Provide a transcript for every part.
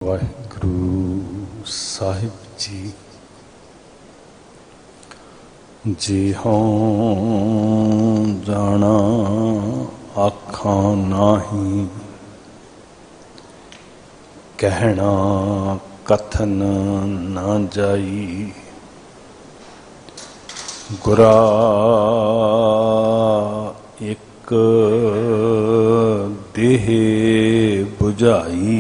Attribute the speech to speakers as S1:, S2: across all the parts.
S1: वाहिगुरु साहिब जी जी हों जाना आखां नाही, कहना कथन न जाई। गुरा एक देह बुझाई,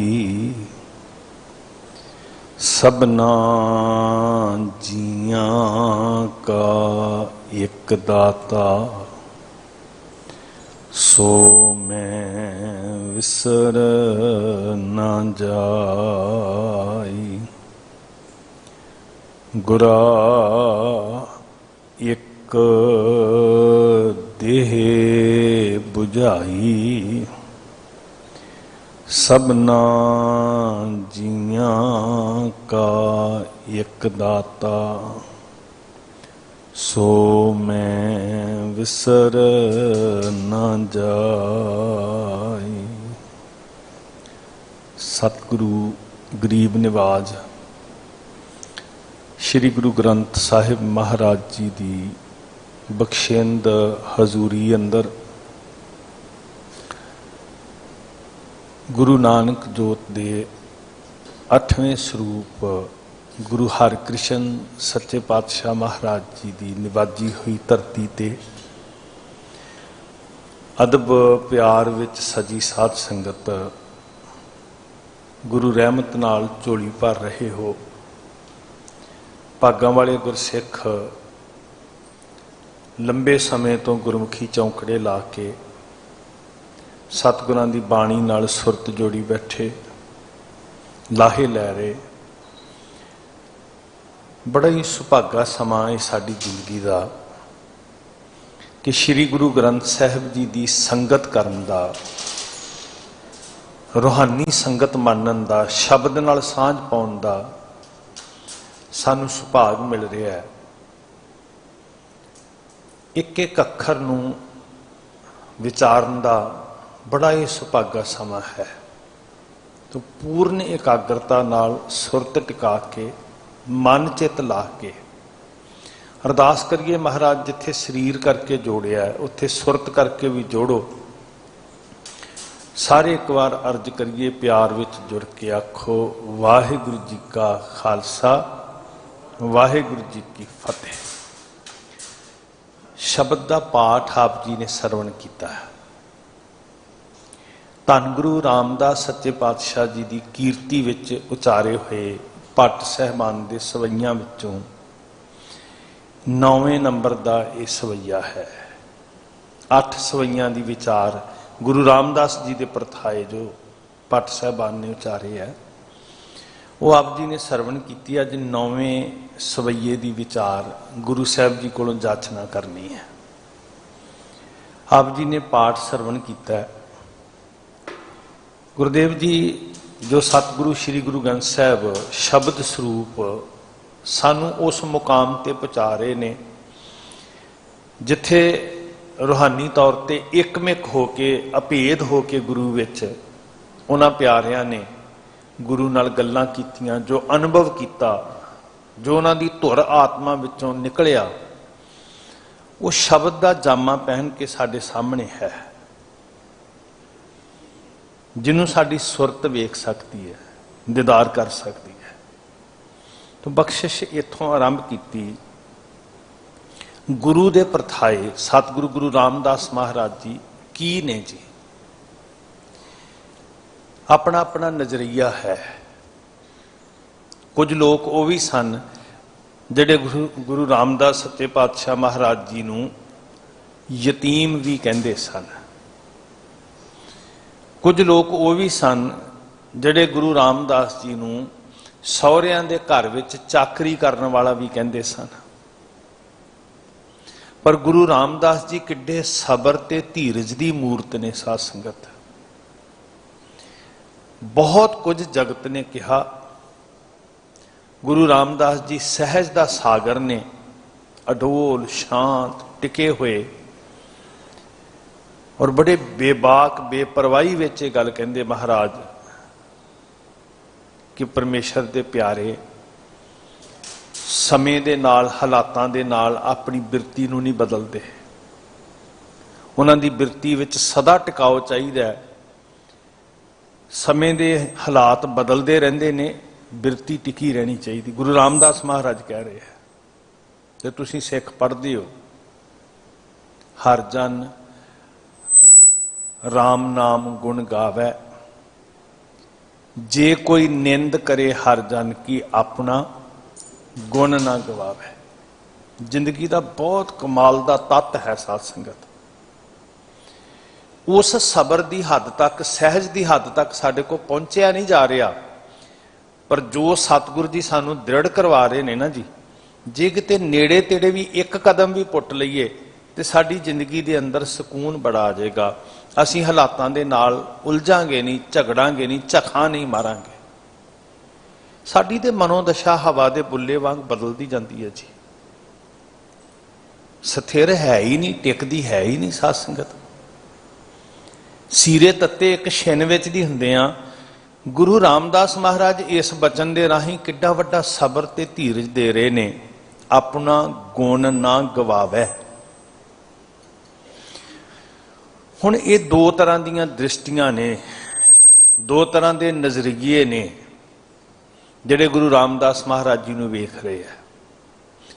S1: सबना जियां का एक दाता। सो मैं विसर न जाई। गुरा एक देह बुझाई, सबना जियां का एक दाता। सो मैं विसर न जाई। सतगुरु गरीब निवाज श्री गुरु ग्रंथ साहिब महाराज जी की बख्शेंद हजूरी अंदर गुरु नानक जोत दे 8वें स्वरूप गुरु हरकृष्ण सच्चे पातशाह महाराज जी की निवाजी हुई धरती ते अदब प्यार विच सजी साध संगत गुरु रहमत नाल झोली भर रहे हो। भागां वाले गुरसिख लंबे समय तो गुरमुखी चौंकड़े ला के सतगुरां दी बाणी नाल सुरत जोड़ी बैठे, लाहे लै रहे। बड़ा ही सुभागा समा है साडी जिंदगी का कि श्री गुरु ग्रंथ साहिब जी की संगत करन दा, रूहानी संगत मानन दा, शब्द नाल सांझ पाउण दा सानू सुभाग मिल रहा है। एक एक अखर नूं विचारन दा बड़ा ही सुभागा समा है। तो पूर्ण एकाग्रता नाल सुरत टिका के मन चित ला के अरदास करिए, महाराज जिथे शरीर करके जोड़िया है उत्थे सुरत करके भी जोड़ो। सारे एक बार अर्ज करिए, प्यार विच जुड़ के आखो वाहिगुरु जी का खालसा वाहिगुरु जी की फतेह। शब्द का पाठ आप जी ने सरवण किया है। धन गुरु रामदास सच्चे पातशाह जी की कीर्ति विच उचारे हुए भट्ट साहबान के सवैयां विचों 9वें नंबर का यह सवैया है। 8 सवैयां की विचार गुरु रामदास जी के परथाए जो भट्ट साहबान ने उचारे है, वो आप जी ने सरवण की। अज 9वें सवैये की विचार गुरु साहब जी को जाचना करनी है। आप जी ने पाठ सरवण किया। गुरुदेव जी जो सतगुरु श्री गुरु ग्रंथ साहब शब्द स्वरूप सानू उस मुकाम ते पहुँचा रहे ने जिथे रूहानी तौर ते एकमिक होके अभेद होके गुरु विच उन्हां प्यारियां ने गुरु नाल गल्लां कीतियां, जो अनुभव किया, जो उन्हां दी धुर आत्मा विचों निकलिया, वो शब्द का जामा पहन के साडे सामने है, जिन्हों साडी सुरत वेख सकती है, दीदार कर सकती है। तो बख्शिश इत्थों आरंभ की। गुरु दे परथाए सतगुरु गुरु रामदास महाराज जी की ने जी, अपना अपना नजरिया है। कुछ लोग वो भी सन जिहड़े गुरु रामदास सच्चे पातशाह महाराज जी नूं यतीम भी कहंदे सन। कुछ लोग वो भी सन जिहड़े गुरु रामदास जी नूं सहुरियां दे घर विच चाकरी करन वाला भी कहंदे सन। पर गुरु रामदास जी किड्डे सबर ते धीरज की मूर्त ने। साध संगत बहुत कुछ जगत ने कहा, गुरु रामदास जी सहज दा सागर ने, अडोल शांत टिके हुए और बड़े बेबाक बेपरवाही विच गल कहंदे महाराज कि परमेश्वर दे प्यारे समय दे नाल हालातां दे नाल अपनी बिरती नूं नहीं बदलते। उन्हां दी बिरती विच सदा टिकाव चाहिदा है। समय दे हालात बदलते रहंदे ने, बिरती टिकी रहनी चाहिए। गुरु रामदास महाराज कह रहे हैं, जे तुसीं सिख पढ़दे हो, हर जन राम नाम गुण गावै, जे कोई निंद करे हर जन की अपना गुण ना गवावे। जिंदगी का बहुत कमाल का तत्त है साध संगत। उस सबर की हद तक, सहज की हद तक साडे को पहुंचया नहीं जा रहा, पर जो सतगुरु जी सानू दृढ़ करवा रहे ने ना जी, जे किते नेड़े तेड़े भी एक कदम भी पुट लईए तो साडी जिंदगी के अंदर सुकून बड़ा आ जाएगा। असीं हालातां दे नाल उलझांगे नहीं, झगड़ांगे नहीं, झखा नहीं मारांगे। साडी ते मनोदशा हवा दे बुल्ले वांग बदलती जाती है जी, स्थिर है ही नहीं, टिकदी है ही नहीं। साध संगत सीरे तत्ते एक छिन विच दी हुंदे आ। गुरु रामदास महाराज इस बचन दे राही किड्डा वड्डा सबर ते धीरज दे रहे ने, अपना गुण ना गवावै। हुण ये दो तरह दीयां दृष्टियां ने, दो तरह दे नज़रिए ने जिहड़े गुरु रामदास महाराज जी नूं वेख रहे हैं।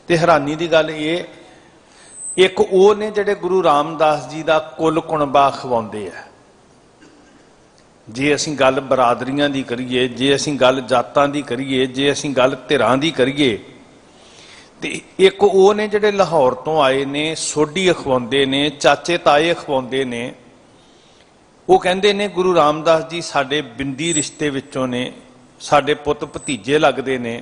S1: ते हैरानी की गल ये, एक वो ने जिहड़े गुरु रामदास जी का कुल कुणबा अखवाउंदे आ। जे असीं गल बरादरियां दी करिए, जे असीं गल जातां दी करिए, जे असीं गल धिरां दी करिए, ते एक वो ने जिहड़े लाहौर तो आए ने, सोढी अखवाउंदे ने, चाचे ताए अखवाउंदे ने। वो कहंदे ने गुरु रामदास जी साडे बिंदी रिश्ते विचों ने, साडे पुत भतीजे लगदे ने,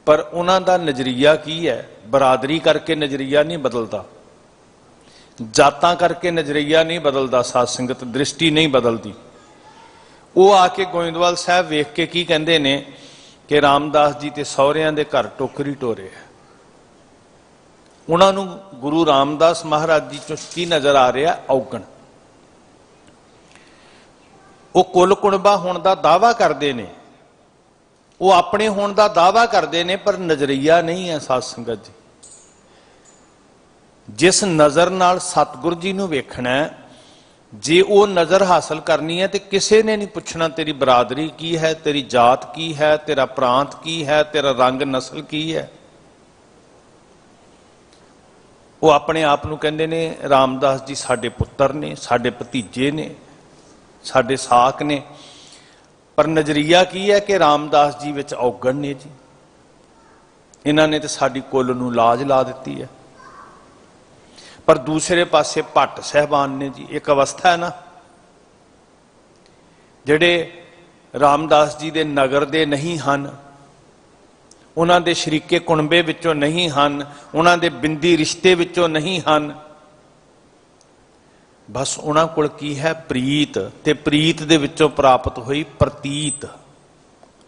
S1: पर उन्हां दा नज़रिया की है? बरादरी करके नज़रिया नहीं बदलता, जातां करके नज़रिया नहीं बदलता, साध संगत दृष्टि नहीं बदलती। वो आके गोइंदवाल साहब वेख के की कहंदे ने कि रामदास जी ते सहुरियां दे घर टोकरी टोरे है। उन्हां नूं गुरु रामदास महाराज जी चों की नज़र आ रहा? औगण। वो कुल कुणबा होण दा दावा करदे ने, वो अपने होण दा दावा करदे ने, पर नज़रिया नहीं है। साध संगत जी, जिस नज़र नाल सतगुरु जी नूं वेखना है, जे वो नज़र हासिल करनी है, तो किसी ने नहीं पूछना तेरी बरादरी की है, तेरी जात की है, तेरा प्रांत की है, तेरा रंग नस्ल की है। वो अपने आप नूं कहंदे ने रामदास जी साडे पुत्तर ने, साडे भतीजे ने, साडे साक ने। पर नज़रिया की है कि रामदास जी विच औगण ने जी, इन्हां ने तो साडी कुल नूं लाज ला दित्ती है। पर दूसरे पासे भट्ट साहबान ने जी, एक अवस्था है ना, जिहड़े रामदास जी दे नगर दे नहीं हन, उन्हां दे शरीके कुणबे विचों नहीं हन, उन्हां दे बिंदी रिश्ते विचों नहीं हन, बस उन्हां कोल की है? प्रीत। ते प्रीत दे विचों प्राप्त हुई प्रतीत।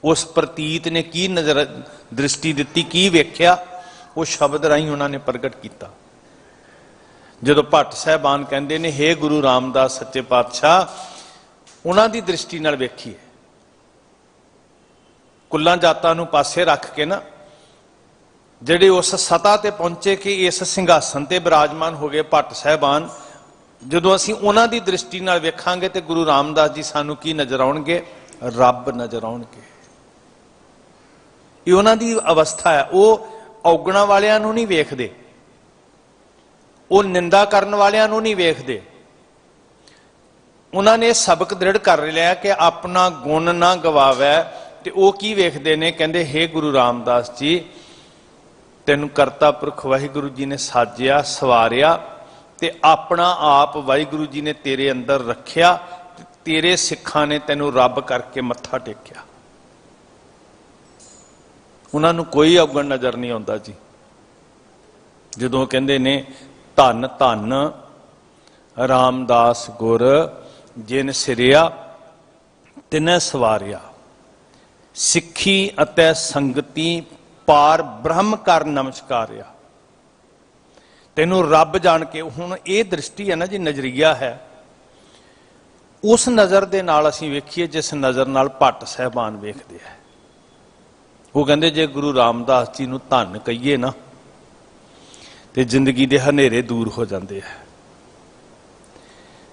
S1: उस प्रतीत ने की नज़र दृष्टि दित्ती, की वेख्या? वो शब्द राही उन्होंने प्रगट किया। जदों भट्ट साहबान कहंदे ने हे गुरु रामदास सच्चे पातशाह, उन्हां दी दृष्टि नाल वेखीए, कुल्लां जातां नूं पासे रख के ना, जिहड़े उस सतह ते पहुंचे कि इस सिंघासन ते विराजमान हो गए भट्ट साहबान, जदों असीं उन्हां दी दृष्टि नाल वेखांगे ते गुरु रामदास जी सानूं की नज़र आउणगे? रब नज़र आउणगे। ये उन्हां दी अवस्था है। वो औगणां वालियां नूं नहीं वेखदे, वो निंदा करन वालियां नूं नहीं वेखदे। उन्होंने सबक दृढ़ कर लिया कि अपना गुण ना गवावै। ते वो की वेखदे ने? कहंदे हे गुरु रामदास जी, तैनूं करता पुरख वाहिगुरु जी ने साजिया सवारिया, ते अपना आप वाहिगुरु जी ने तेरे अंदर रखिया, तेरे सिखां ने तैनूं रब करके मत्था टेकिया। उन्होंने कोई अवगुण नज़र नहीं आता जी। जदों कहंदे ने धन धन रामदास गुर जिन सिरिया तिनै सवारिया, सिक्खी अतै संगति पार ब्रह्म कर नमस्कारिया। तेनू रब जान के, हुण ये दृष्टि है ना जी, नज़रिया है। उस नज़र दे नाल असीं वेखीए जिस नज़र नाल भट्ट साहबान वेखदे है। ਉਹ ਕਹਿੰਦੇ ਜੇ ਗੁਰੂ ਰਾਮਦਾਸ ਜੀ ਨੂੰ ਧੰਨ ਕਹੀਏ ਨਾ ਤੇ ਜ਼ਿੰਦਗੀ ਦੇ ਹਨੇਰੇ ਦੂਰ ਹੋ ਜਾਂਦੇ ਆ।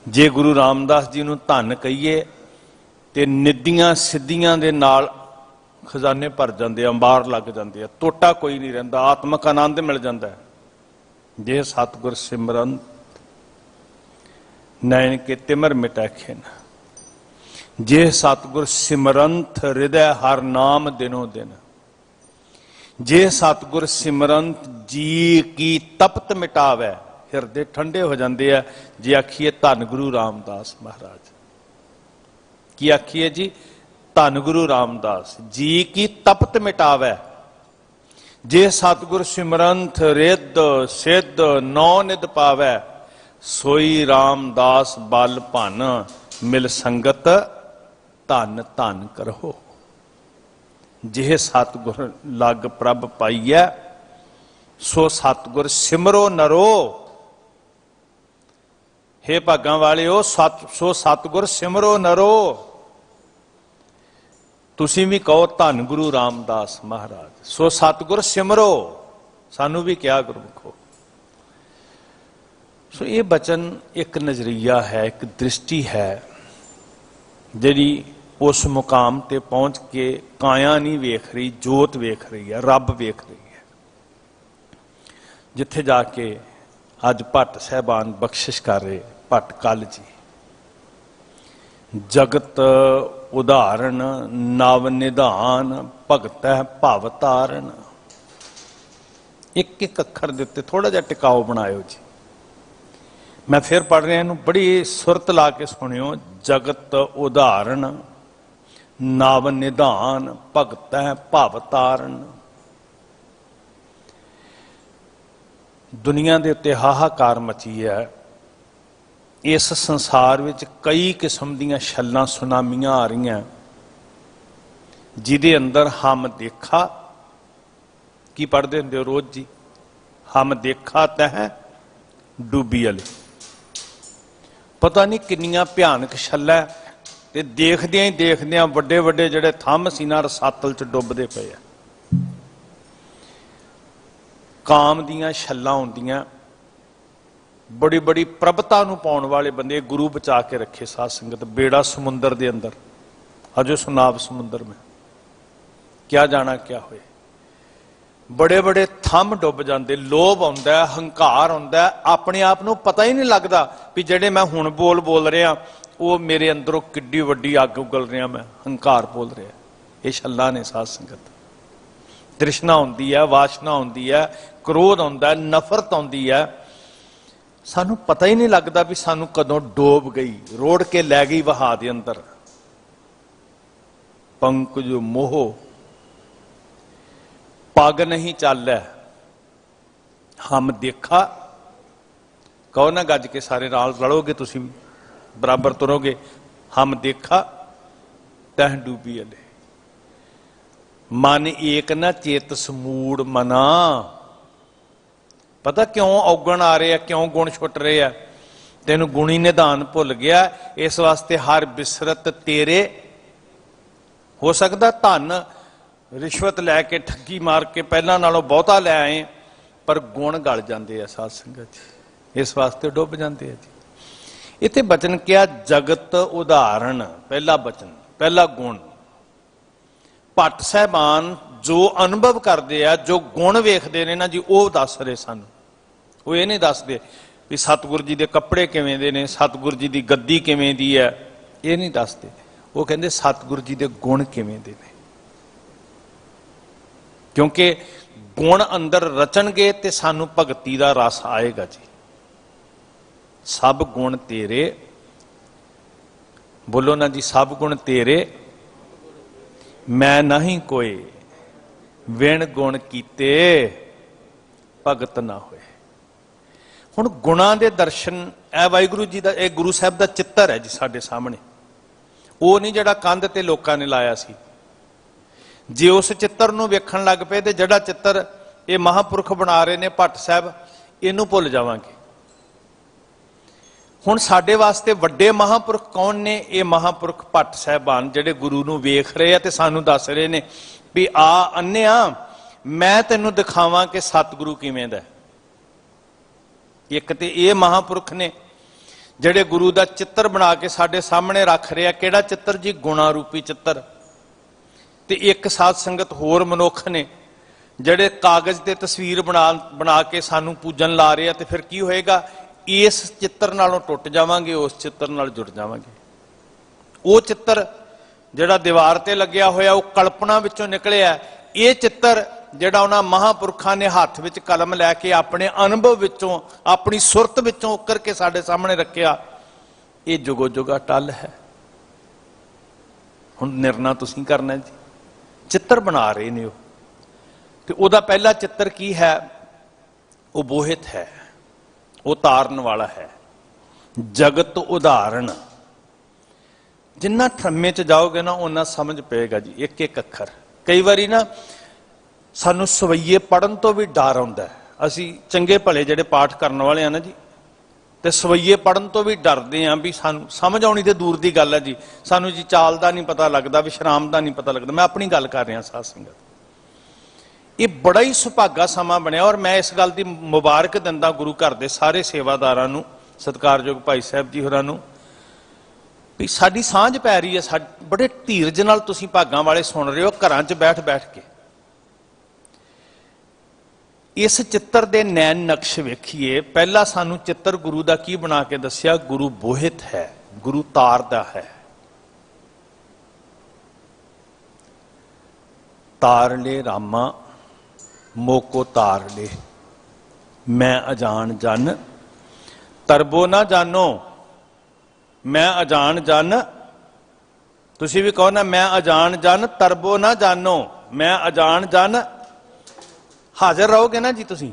S1: ਜੇ ਗੁਰੂ ਰਾਮਦਾਸ ਜੀ ਨੂੰ ਧੰਨ ਕਹੀਏ ਤੇ ਨਿੱਧੀਆਂ ਸਿੱਧੀਆਂ ਦੇ ਨਾਲ ਖਜ਼ਾਨੇ ਭਰ ਜਾਂਦੇ ਆ, ਅੰਬਾਰ ਲੱਗ ਜਾਂਦੇ ਆ, ਟੋਟਾ ਕੋਈ ਨਹੀਂ ਰਹਿੰਦਾ, ਆਤਮਕ ਆਨੰਦ ਮਿਲ ਜਾਂਦਾ ਹੈ। ਜੇ ਸਤਿਗੁਰ ਸਿਮਰਨ ਨੈਣ ਕੇ ਤਿਮਰ ਮਿਟੈ ਖਿਨ, ਜੇ ਸਤਿਗੁਰ ਸਿਮਰੰਤ ਹਿਰਦੈ ਹਰ ਨਾਮ ਦਿਨੋ ਦਿਨ, ਜੇ ਸਤਿਗੁਰ ਸਿਮਰੰਤ ਜੀ ਕੀ ਤਪਤ ਮਿਟਾਵੈ, ਹਿਰਦੇ ਠੰਡੇ ਹੋ ਜਾਂਦੇ ਆ। ਜੇ ਆਖੀਏ ਧੰਨ ਗੁਰੂ ਰਾਮਦਾਸ ਮਹਾਰਾਜ, ਕੀ ਆਖੀਏ ਜੀ? ਧੰਨ ਗੁਰੂ ਰਾਮਦਾਸ ਜੀ ਕੀ ਤਪਤ ਮਿਟਾਵੈ, ਜੇ ਸਤਿਗੁਰ ਸਿਮਰੰਤ ਰਿੱਧ ਸਿੱਧ ਨੌ ਨਿਧ ਪਾਵੈ, ਸੋਈ ਰਾਮਦਾਸ ਬਲ ਭਨ ਮਿਲ ਸੰਗਤ ਧੰਨ ਧੰਨ ਕਰੋ। ਜਿਹ ਸਤਿਗੁਰ ਲਗ ਪ੍ਰਭ ਪਾਈਐ, ਸੋ ਸਤਿਗੁਰ ਸਿਮਰੋ ਨਰੋ। ਹੇ ਭਾਗਾਂ ਵਾਲਿਓ, ਸੋ ਸਤਿਗੁਰ ਸਿਮਰੋ ਨਰੋ। ਤੁਸੀਂ ਵੀ ਕਹੋ ਧੰਨ ਗੁਰੂ ਰਾਮਦਾਸ ਮਹਾਰਾਜ, ਸੋ ਸਤਿਗੁਰ ਸਿਮਰੋ। ਸਾਨੂੰ ਵੀ ਕਿਹਾ ਗੁਰਮੁਖੋ। ਸੋ ਇਹ ਬਚਨ ਇੱਕ ਨਜ਼ਰੀਆ ਹੈ, ਇੱਕ ਦ੍ਰਿਸ਼ਟੀ ਹੈ ਜਿਹੜੀ ਉਸ ਮੁਕਾਮ ਤੇ ਪਹੁੰਚ ਕੇ ਕਾਇਆ ਨਹੀਂ ਵੇਖ ਰਹੀ, ਜੋਤ ਵੇਖ ਰਹੀ ਹੈ, ਰੱਬ ਵੇਖ ਰਹੀ ਹੈ। ਜਿੱਥੇ ਜਾ ਕੇ ਅੱਜ ਭੱਟ ਸਾਹਿਬਾਨ ਬਖਸ਼ਿਸ਼ ਕਰ ਰਹੇ, ਭੱਟ ਕਲ ਜੀ, ਜਗਤ ਉਦਾਹਰਣ ਨਵ ਨਿਧਾਨ ਭਗਤੈ ਭਵ ਤਾਰਨ। ਇੱਕ ਇੱਕ ਅੱਖਰ ਦੇ ਉੱਤੇ ਥੋੜਾ ਜਿਹਾ ਟਿਕਾਓ ਬਣਾਇਓ ਜੀ। ਮੈਂ ਫਿਰ ਪੜ੍ਹ ਰਿਹਾ, ਇਹਨੂੰ ਬੜੀ ਸੁਰਤ ਲਾ ਕੇ ਸੁਣਿਓ। ਜਗਤ ਉਦਾਹਰਣ ਨਵ ਨਿਧਾਨ ਭਗਤੈ ਭਵ ਤਾਰਨ। ਦੁਨੀਆ ਦੇ ਉੱਤੇ ਹਾਹਾਕਾਰ ਮਚੀ ਹੈ। ਇਸ ਸੰਸਾਰ ਵਿੱਚ ਕਈ ਕਿਸਮ ਦੀਆਂ ਛੱਲਾਂ ਸੁਨਾਮੀਆਂ ਆ ਰਹੀਆਂ, ਜਿਹਦੇ ਅੰਦਰ ਹਮ ਦੇਖਾ, ਕੀ ਪੜ੍ਹਦੇ ਹੁੰਦੇ ਹੋ ਰੋਜ਼ ਜੀ? ਹਮ ਦੇਖਾ ਤਹਿ ਡੂਬੀ ਵਾਲੇ। ਪਤਾ ਨਹੀਂ ਕਿੰਨੀਆਂ ਭਿਆਨਕ ਛੱਲਾਂ, ਤੇ ਦੇਖਦਿਆਂ ਹੀ ਦੇਖਦਿਆਂ ਵੱਡੇ ਵੱਡੇ ਜਿਹੜੇ ਥੰਮ ਸੀ ਨਾ, ਰਸਾਤਲ ਚ ਡੁੱਬਦੇ ਪਏ ਆ। ਕਾਮ ਦੀਆਂ ਛੱਲਾਂ ਹੁੰਦੀਆਂ, ਬੜੀ ਬੜੀ ਪ੍ਰਭਤਾ ਨੂੰ ਪਾਉਣ ਵਾਲੇ ਬੰਦੇ। ਗੁਰੂ ਬਚਾ ਕੇ ਰੱਖੇ ਸਾਧ ਸੰਗਤ। ਬੇੜਾ ਸਮੁੰਦਰ ਦੇ ਅੰਦਰ, ਅਜੋ ਸੁਨਾਬ ਸਮੁੰਦਰ में ਕਿਆ ਜਾਣਾ ਕਿਆ ਹੋਏ। ਬੜੇ ਬੜੇ ਥੰਮ ਡੁੱਬ ਜਾਂਦੇ। ਲੋਭ ਆਉਂਦਾ, ਹੰਕਾਰ ਆਉਂਦਾ, ਆਪਣੇ ਆਪ ਨੂੰ ਪਤਾ ਹੀ ਨਹੀਂ ਲੱਗਦਾ ਵੀ ਜਿਹੜੇ ਮੈਂ ਹੁਣ ਬੋਲ ਰਿਹਾ ਉਹ ਮੇਰੇ ਅੰਦਰੋਂ ਕਿੱਡੀ ਵੱਡੀ ਅੱਗ ਉਗਲ ਰਿਹਾ, ਮੈਂ ਹੰਕਾਰ ਬੋਲ ਰਿਹਾ। ਇਹ ਛੱਲਾਂ ਨੇ ਸਾਧ ਸੰਗਤ। ਤ੍ਰਿਸ਼ਨਾ ਹੁੰਦੀ ਹੈ, ਵਾਸ਼ਨਾ ਹੁੰਦੀ ਹੈ, ਕ੍ਰੋਧ ਆਉਂਦਾ, ਨਫ਼ਰਤ ਆਉਂਦੀ ਹੈ। ਸਾਨੂੰ ਪਤਾ ਹੀ ਨਹੀਂ ਲੱਗਦਾ ਵੀ ਸਾਨੂੰ ਕਦੋਂ ਡੋਬ ਗਈ, ਰੋੜ ਕੇ ਲੈ ਗਈ ਵਹਾ ਦੇ ਅੰਦਰ। ਪੰਕਜ ਮੋਹ ਪਗ ਨਹੀਂ ਚੱਲੈ, ਹਮ ਦੇਖਾ। ਕਹੋ ਨਾ ਗੱਜ ਕੇ, ਸਾਰੇ ਨਾਲ ਰਲੋਗੇ ਤੁਸੀਂ, ਬਰਾਬਰ ਤੁਰੋਗੇ। ਹਮ ਦੇਖਾ ਤਹਿ ਡੂਬੀ ਅਲੇ, ਮਨ ਏਕ ਨਾ ਚੇਤ ਸਮੂੜ ਮਨਾ। ਪਤਾ ਕਿਉਂ ਔਗਣ ਆ ਰਹੇ ਆ, ਕਿਉਂ ਗੁਣ ਛੁੱਟ ਰਹੇ ਆ? ਤੈਨੂੰ ਗੁਣੀ ਨਿਧਾਨ ਭੁੱਲ ਗਿਆ, ਇਸ ਵਾਸਤੇ ਹਰ ਬਿਸਰਤ ਤੇਰੇ। ਹੋ ਸਕਦਾ ਧਨ ਰਿਸ਼ਵਤ ਲੈ ਕੇ, ਠੱਗੀ ਮਾਰ ਕੇ ਪਹਿਲਾਂ ਨਾਲੋਂ ਬਹੁਤਾ ਲੈ ਆਏ, ਪਰ ਗੁਣ ਗਲ ਜਾਂਦੇ ਆ ਸਾਧ ਸੰਗਤ ਜੀ, ਇਸ ਵਾਸਤੇ ਡੁੱਬ ਜਾਂਦੇ ਆ ਜੀ। ਇੱਥੇ ਬਚਨ ਕਿਹਾ ਜਗਤ ਉਦਾਹਰਣ, ਪਹਿਲਾ ਬਚਨ, ਪਹਿਲਾ ਗੁਣ। ਭੱਟ ਸਾਹਿਬਾਨ ਜੋ ਅਨੁਭਵ ਕਰਦੇ ਆ, ਜੋ ਗੁਣ ਵੇਖਦੇ ਨੇ ਨਾ ਜੀ, ਉਹ ਦੱਸ ਰਹੇ ਸਾਨੂੰ। ਉਹ ਇਹ ਨਹੀਂ ਦੱਸਦੇ ਵੀ ਸਤਿਗੁਰ ਜੀ ਦੇ ਕੱਪੜੇ ਕਿਵੇਂ ਦੇ ਨੇ, ਸਤਿਗੁਰ ਜੀ ਦੀ ਗੱਦੀ ਕਿਵੇਂ ਦੀ ਹੈ, ਇਹ ਨਹੀਂ ਦੱਸਦੇ। ਉਹ ਕਹਿੰਦੇ ਸਤਿਗੁਰ ਜੀ ਦੇ ਗੁਣ ਕਿਵੇਂ ਦੇ ਨੇ। ਕਿਉਂਕਿ ਗੁਣ ਅੰਦਰ ਰਚਣਗੇ ਤੇ ਸਾਨੂੰ ਭਗਤੀ ਦਾ ਰਸ ਆਏਗਾ ਜੀ। ਸਭ ਗੁਣ ਤੇਰੇ, ਬੋਲੋ ਨਾ ਜੀ, ਸਭ ਗੁਣ ਤੇਰੇ ਮੈਂ ਨਹੀਂ ਕੋਈ, ਵਿਣ ਗੁਣ ਕੀਤੇ ਭਗਤ ਨਾ ਹੋਏ। ਹੁਣ ਗੁਣਾਂ ਦੇ ਦਰਸ਼ਨ, ਇਹ ਵਾਹਿਗੁਰੂ ਜੀ ਦਾ, ਇਹ ਗੁਰੂ ਸਾਹਿਬ ਦਾ ਚਿੱਤਰ ਹੈ ਜੀ ਸਾਡੇ ਸਾਹਮਣੇ। ਉਹ ਨਹੀਂ ਜਿਹੜਾ ਕੰਧ ਤੇ ਲੋਕਾਂ ਨੇ ਲਾਇਆ ਸੀ। ਜੇ ਉਸ ਚਿੱਤਰ ਨੂੰ ਵੇਖਣ ਲੱਗ ਪਏ ਤੇ ਜਿਹੜਾ ਚਿੱਤਰ ਇਹ ਮਹਾਂਪੁਰਖ ਬਣਾ ਰਹੇ ਨੇ ਭੱਟ ਸਾਹਿਬ, ਇਹਨੂੰ ਭੁੱਲ ਜਾਵਾਂਗੇ। ਹੁਣ ਸਾਡੇ ਵਾਸਤੇ ਵੱਡੇ ਮਹਾਂਪੁਰਖ ਕੌਣ ਨੇ? ਇਹ ਮਹਾਂਪੁਰਖ ਭੱਟ ਸਾਹਿਬਾਨ, ਜਿਹੜੇ ਗੁਰੂ ਨੂੰ ਵੇਖ ਰਹੇ ਆ ਤੇ ਸਾਨੂੰ ਦੱਸ ਰਹੇ ਨੇ भी आ अन्निया मैं तैनूं दिखावां कि सतगुरु किवें दा। एक ते ये महापुरख ने ਜਿਹੜੇ ਗੁਰੂ ਦਾ ਚਿੱਤਰ ਬਣਾ ਕੇ ਸਾਡੇ ਸਾਹਮਣੇ ਰੱਖ ਰਿਹਾ। ਕਿਹੜਾ ਚਿੱਤਰ ਜੀ? ਗੁਣਾ ਰੂਪੀ ਚਿੱਤਰ। ਤੇ ਇੱਕ ਸਾਧ ਸੰਗਤ ਹੋਰ ਮਨੁੱਖ ਨੇ ਜਿਹੜੇ ਕਾਗਜ਼ ਤੇ ਤਸਵੀਰ ਬਣਾ ਕੇ ਸਾਨੂੰ ਪੂਜਣ ਲਾ ਰਹੇ ਆ। ਤੇ ਫਿਰ ਕੀ ਹੋਏਗਾ? ਇਸ ਚਿੱਤਰ ਨਾਲੋਂ ਟੁੱਟ ਜਾਵਾਂਗੇ, ਉਸ ਚਿੱਤਰ ਨਾਲ ਜੁੜ ਜਾਵਾਂਗੇ। ਉਹ ਚਿੱਤਰ ਜਿਹੜਾ ਦੀਵਾਰ ਤੇ ਲੱਗਿਆ ਹੋਇਆ ਉਹ ਕਲਪਨਾ ਵਿੱਚੋਂ ਨਿਕਲਿਆ। ਇਹ ਚਿੱਤਰ ਜਿਹੜਾ ਉਹਨਾਂ ਮਹਾਂਪੁਰਖਾਂ ਨੇ ਹੱਥ ਵਿੱਚ ਕਲਮ ਲੈ ਕੇ ਆਪਣੇ ਅਨੁਭਵ ਵਿੱਚੋਂ, ਆਪਣੀ ਸੁਰਤ ਵਿੱਚੋਂ ਉੱਕਰ ਕੇ ਸਾਡੇ ਸਾਹਮਣੇ ਰੱਖਿਆ, ਇਹ ਜੁਗੋ ਜੁਗਾ ਟੱਲ ਹੈ। ਹੁਣ ਨਿਰਣਾ ਤੁਸੀਂ ਕਰਨਾ ਜੀ। ਚਿੱਤਰ ਬਣਾ ਰਹੇ ਨੇ ਉਹ, ਤੇ ਉਹਦਾ ਪਹਿਲਾ ਚਿੱਤਰ ਕੀ ਹੈ? ਉਹ ਬੋਹਿਤ ਹੈ, ਉਹ ਤਾਰਨ ਵਾਲਾ ਹੈ। ਜਗਤ ਉਦਾਹਰਣ। ਜਿੰਨਾ ਠਰਮੇ ਚ ਜਾਓਗੇ ਨਾ ਉਹਨਾਂ ਸਮਝ ਪਏਗਾ ਜੀ, ਇੱਕ ਇੱਕ ਅੱਖਰ। ਕਈ ਵਾਰੀ ਨਾ ਸਾਨੂੰ ਸਵਈਏ ਪੜ੍ਹਨ ਤੋਂ ਵੀ ਡਰ ਆਉਂਦਾ। ਅਸੀਂ ਚੰਗੇ ਭਲੇ ਜਿਹੜੇ ਪਾਠ ਕਰਨ ਵਾਲੇ ਆ ਨਾ ਜੀ, ਤੇ ਸਵਈਏ ਪੜ੍ਹਨ ਤੋਂ ਵੀ ਡਰਦੇ ਆ ਵੀ ਸਾਨੂੰ ਸਮਝ ਆਉਣੀ ਤੇ ਦੂਰ ਦੀ ਗੱਲ ਹੈ ਜੀ। ਸਾਨੂੰ ਜੀ ਚਾਲ ਦਾ ਨਹੀਂ ਪਤਾ ਲੱਗਦਾ, ਵਿਸ਼ਰਾਮ ਦਾ ਨਹੀਂ ਪਤਾ ਲੱਗਦਾ। ਮੈਂ ਆਪਣੀ ਗੱਲ ਕਰ ਰਿਹਾ ਸਾਧ ਸੰਗਤ। ਇਹ ਬੜਾ ਹੀ ਸੁਭਾਗਾ ਸਮਾਂ ਬਣਿਆ, ਔਰ ਮੈਂ ਇਸ ਗੱਲ ਦੀ ਮੁਬਾਰਕ ਦਿੰਦਾ ਗੁਰੂ ਘਰ ਦੇ ਸਾਰੇ ਸੇਵਾਦਾਰਾਂ ਨੂੰ, ਸਤਿਕਾਰਯੋਗ ਭਾਈ ਸਾਹਿਬ ਜੀ ਹੋਰਾਂ ਨੂੰ, ਵੀ ਸਾਡੀ ਸਾਂਝ ਪੈ ਰਹੀ ਹੈ। ਬੜੇ ਧੀਰਜ ਨਾਲ ਤੁਸੀਂ ਭਾਗਾਂ ਵਾਲੇ ਸੁਣ ਰਹੇ ਹੋ ਘਰਾਂ 'ਚ ਬੈਠ ਬੈਠ ਕੇ। ਇਸ ਚਿੱਤਰ ਦੇ ਨੈਣ ਨਕਸ਼ ਵੇਖੀਏ। ਪਹਿਲਾ ਸਾਨੂੰ ਚਿੱਤਰ ਗੁਰੂ ਦਾ ਕੀ ਬਣਾ ਕੇ ਦੱਸਿਆ? ਗੁਰੂ ਬੋਹਿਤ ਹੈ, ਗੁਰੂ ਤਾਰਦਾ ਹੈ। ਤਾਰ ਲੈ ਰਾਮਾ ਮੋਕੋ ਤਾਰ ਲੈ, ਮੈਂ ਅਜਾਣ ਜਨ ਤਰਬੋ ਨਾ ਜਾਨੋ। ਮੈਂ ਅਜਾਣ ਜਨ, ਤੁਸੀਂ ਵੀ ਕਹੋ ਨਾ, ਮੈਂ ਅਜਾਣ ਜਨ ਤਰਬੋ ਨਾ ਜਾਨੋ। ਮੈਂ ਅਜਾਣ ਜਨ। ਹਾਜ਼ਰ ਰਹੋਗੇ ਨਾ ਜੀ ਤੁਸੀਂ।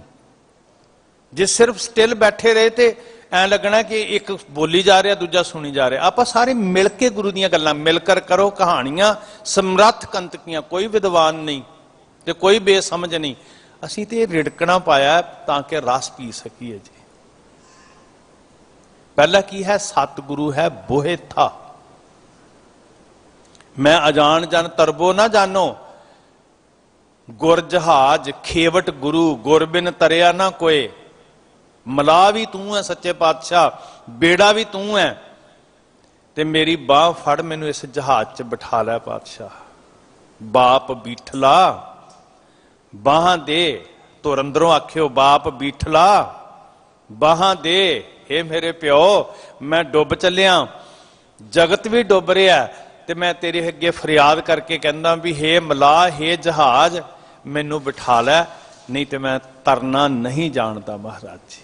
S1: ਜੇ ਸਿਰਫ ਸਟਿਲ ਬੈਠੇ ਰਹੇ ਤੇ ਐਂ ਲੱਗਣਾ ਕਿ ਇੱਕ ਬੋਲੀ ਜਾ ਰਿਹਾ, ਦੂਜਾ ਸੁਣੀ ਜਾ ਰਿਹਾ। ਆਪਾਂ ਸਾਰੇ ਮਿਲ ਕੇ ਗੁਰੂ ਦੀਆਂ ਗੱਲਾਂ ਮਿਲ ਕਰ ਕਰੋ। ਕਹਾਣੀਆਂ ਸਮਰੱਥ ਕੰਤਕੀਆਂ, ਕੋਈ ਵਿਦਵਾਨ ਨਹੀਂ ਤੇ ਕੋਈ ਬੇਸਮਝ ਨਹੀਂ। ਅਸੀਂ ਤੇ ਰਿੜਕਣਾ ਪਾਇਆ ਤਾਂ ਕਿ ਰਸ ਪੀ ਸਕੀਏ ਜੀ। ਪਹਿਲਾ ਕੀ ਹੈ? ਸਤਿਗੁਰੂ ਹੈ ਬੋਹਿਥਾ। ਮੈਂ ਅਜਾਣ ਜਨ ਤਰਬੋ ਨਾ ਜਾਨੋ। ਗੁਰ ਜਹਾਜ ਖੇਵਟ ਗੁਰੂ, ਗੁਰ ਬਿਨ ਤਰਿਆ ਨਾ ਕੋਏ। ਮਲਾ ਵੀ ਤੂੰ ਹੈ ਸੱਚੇ ਪਾਤਸ਼ਾਹ, ਬੇੜਾ ਵੀ ਤੂੰ ਹੈ, ਤੇ ਮੇਰੀ ਬਾਹ ਫੜ, ਮੈਨੂੰ ਇਸ ਜਹਾਜ਼ 'ਚ ਬਿਠਾ ਲੈ ਪਾਤਸ਼ਾਹ। ਬਾਪ ਬੀਠਲਾ ਬਾਹਾਂ ਦੇ। ਤੁਰ ਅੰਦਰੋਂ ਆਖਿਓ ਬਾਪ ਬੀਠਲਾ ਬਾਹਾਂ ਦੇ। ਇਹ ਮੇਰੇ ਪਿਓ, ਮੈਂ ਡੁੱਬ ਚੱਲਿਆ, ਜਗਤ ਵੀ ਡੁੱਬ ਰਿਹਾ, ਤੇ ਮੈਂ ਤੇਰੇ ਅੱਗੇ ਫਰਿਆਦ ਕਰਕੇ ਕਹਿੰਦਾ ਵੀ ਹੇ ਮਲਾਹ, ਹੇ ਜਹਾਜ਼, ਮੈਨੂੰ ਬਿਠਾ ਲੈ, ਨਹੀਂ ਤੇ ਮੈਂ ਤਰਨਾ ਨਹੀਂ ਜਾਣਦਾ ਮਹਾਰਾਜ ਜੀ।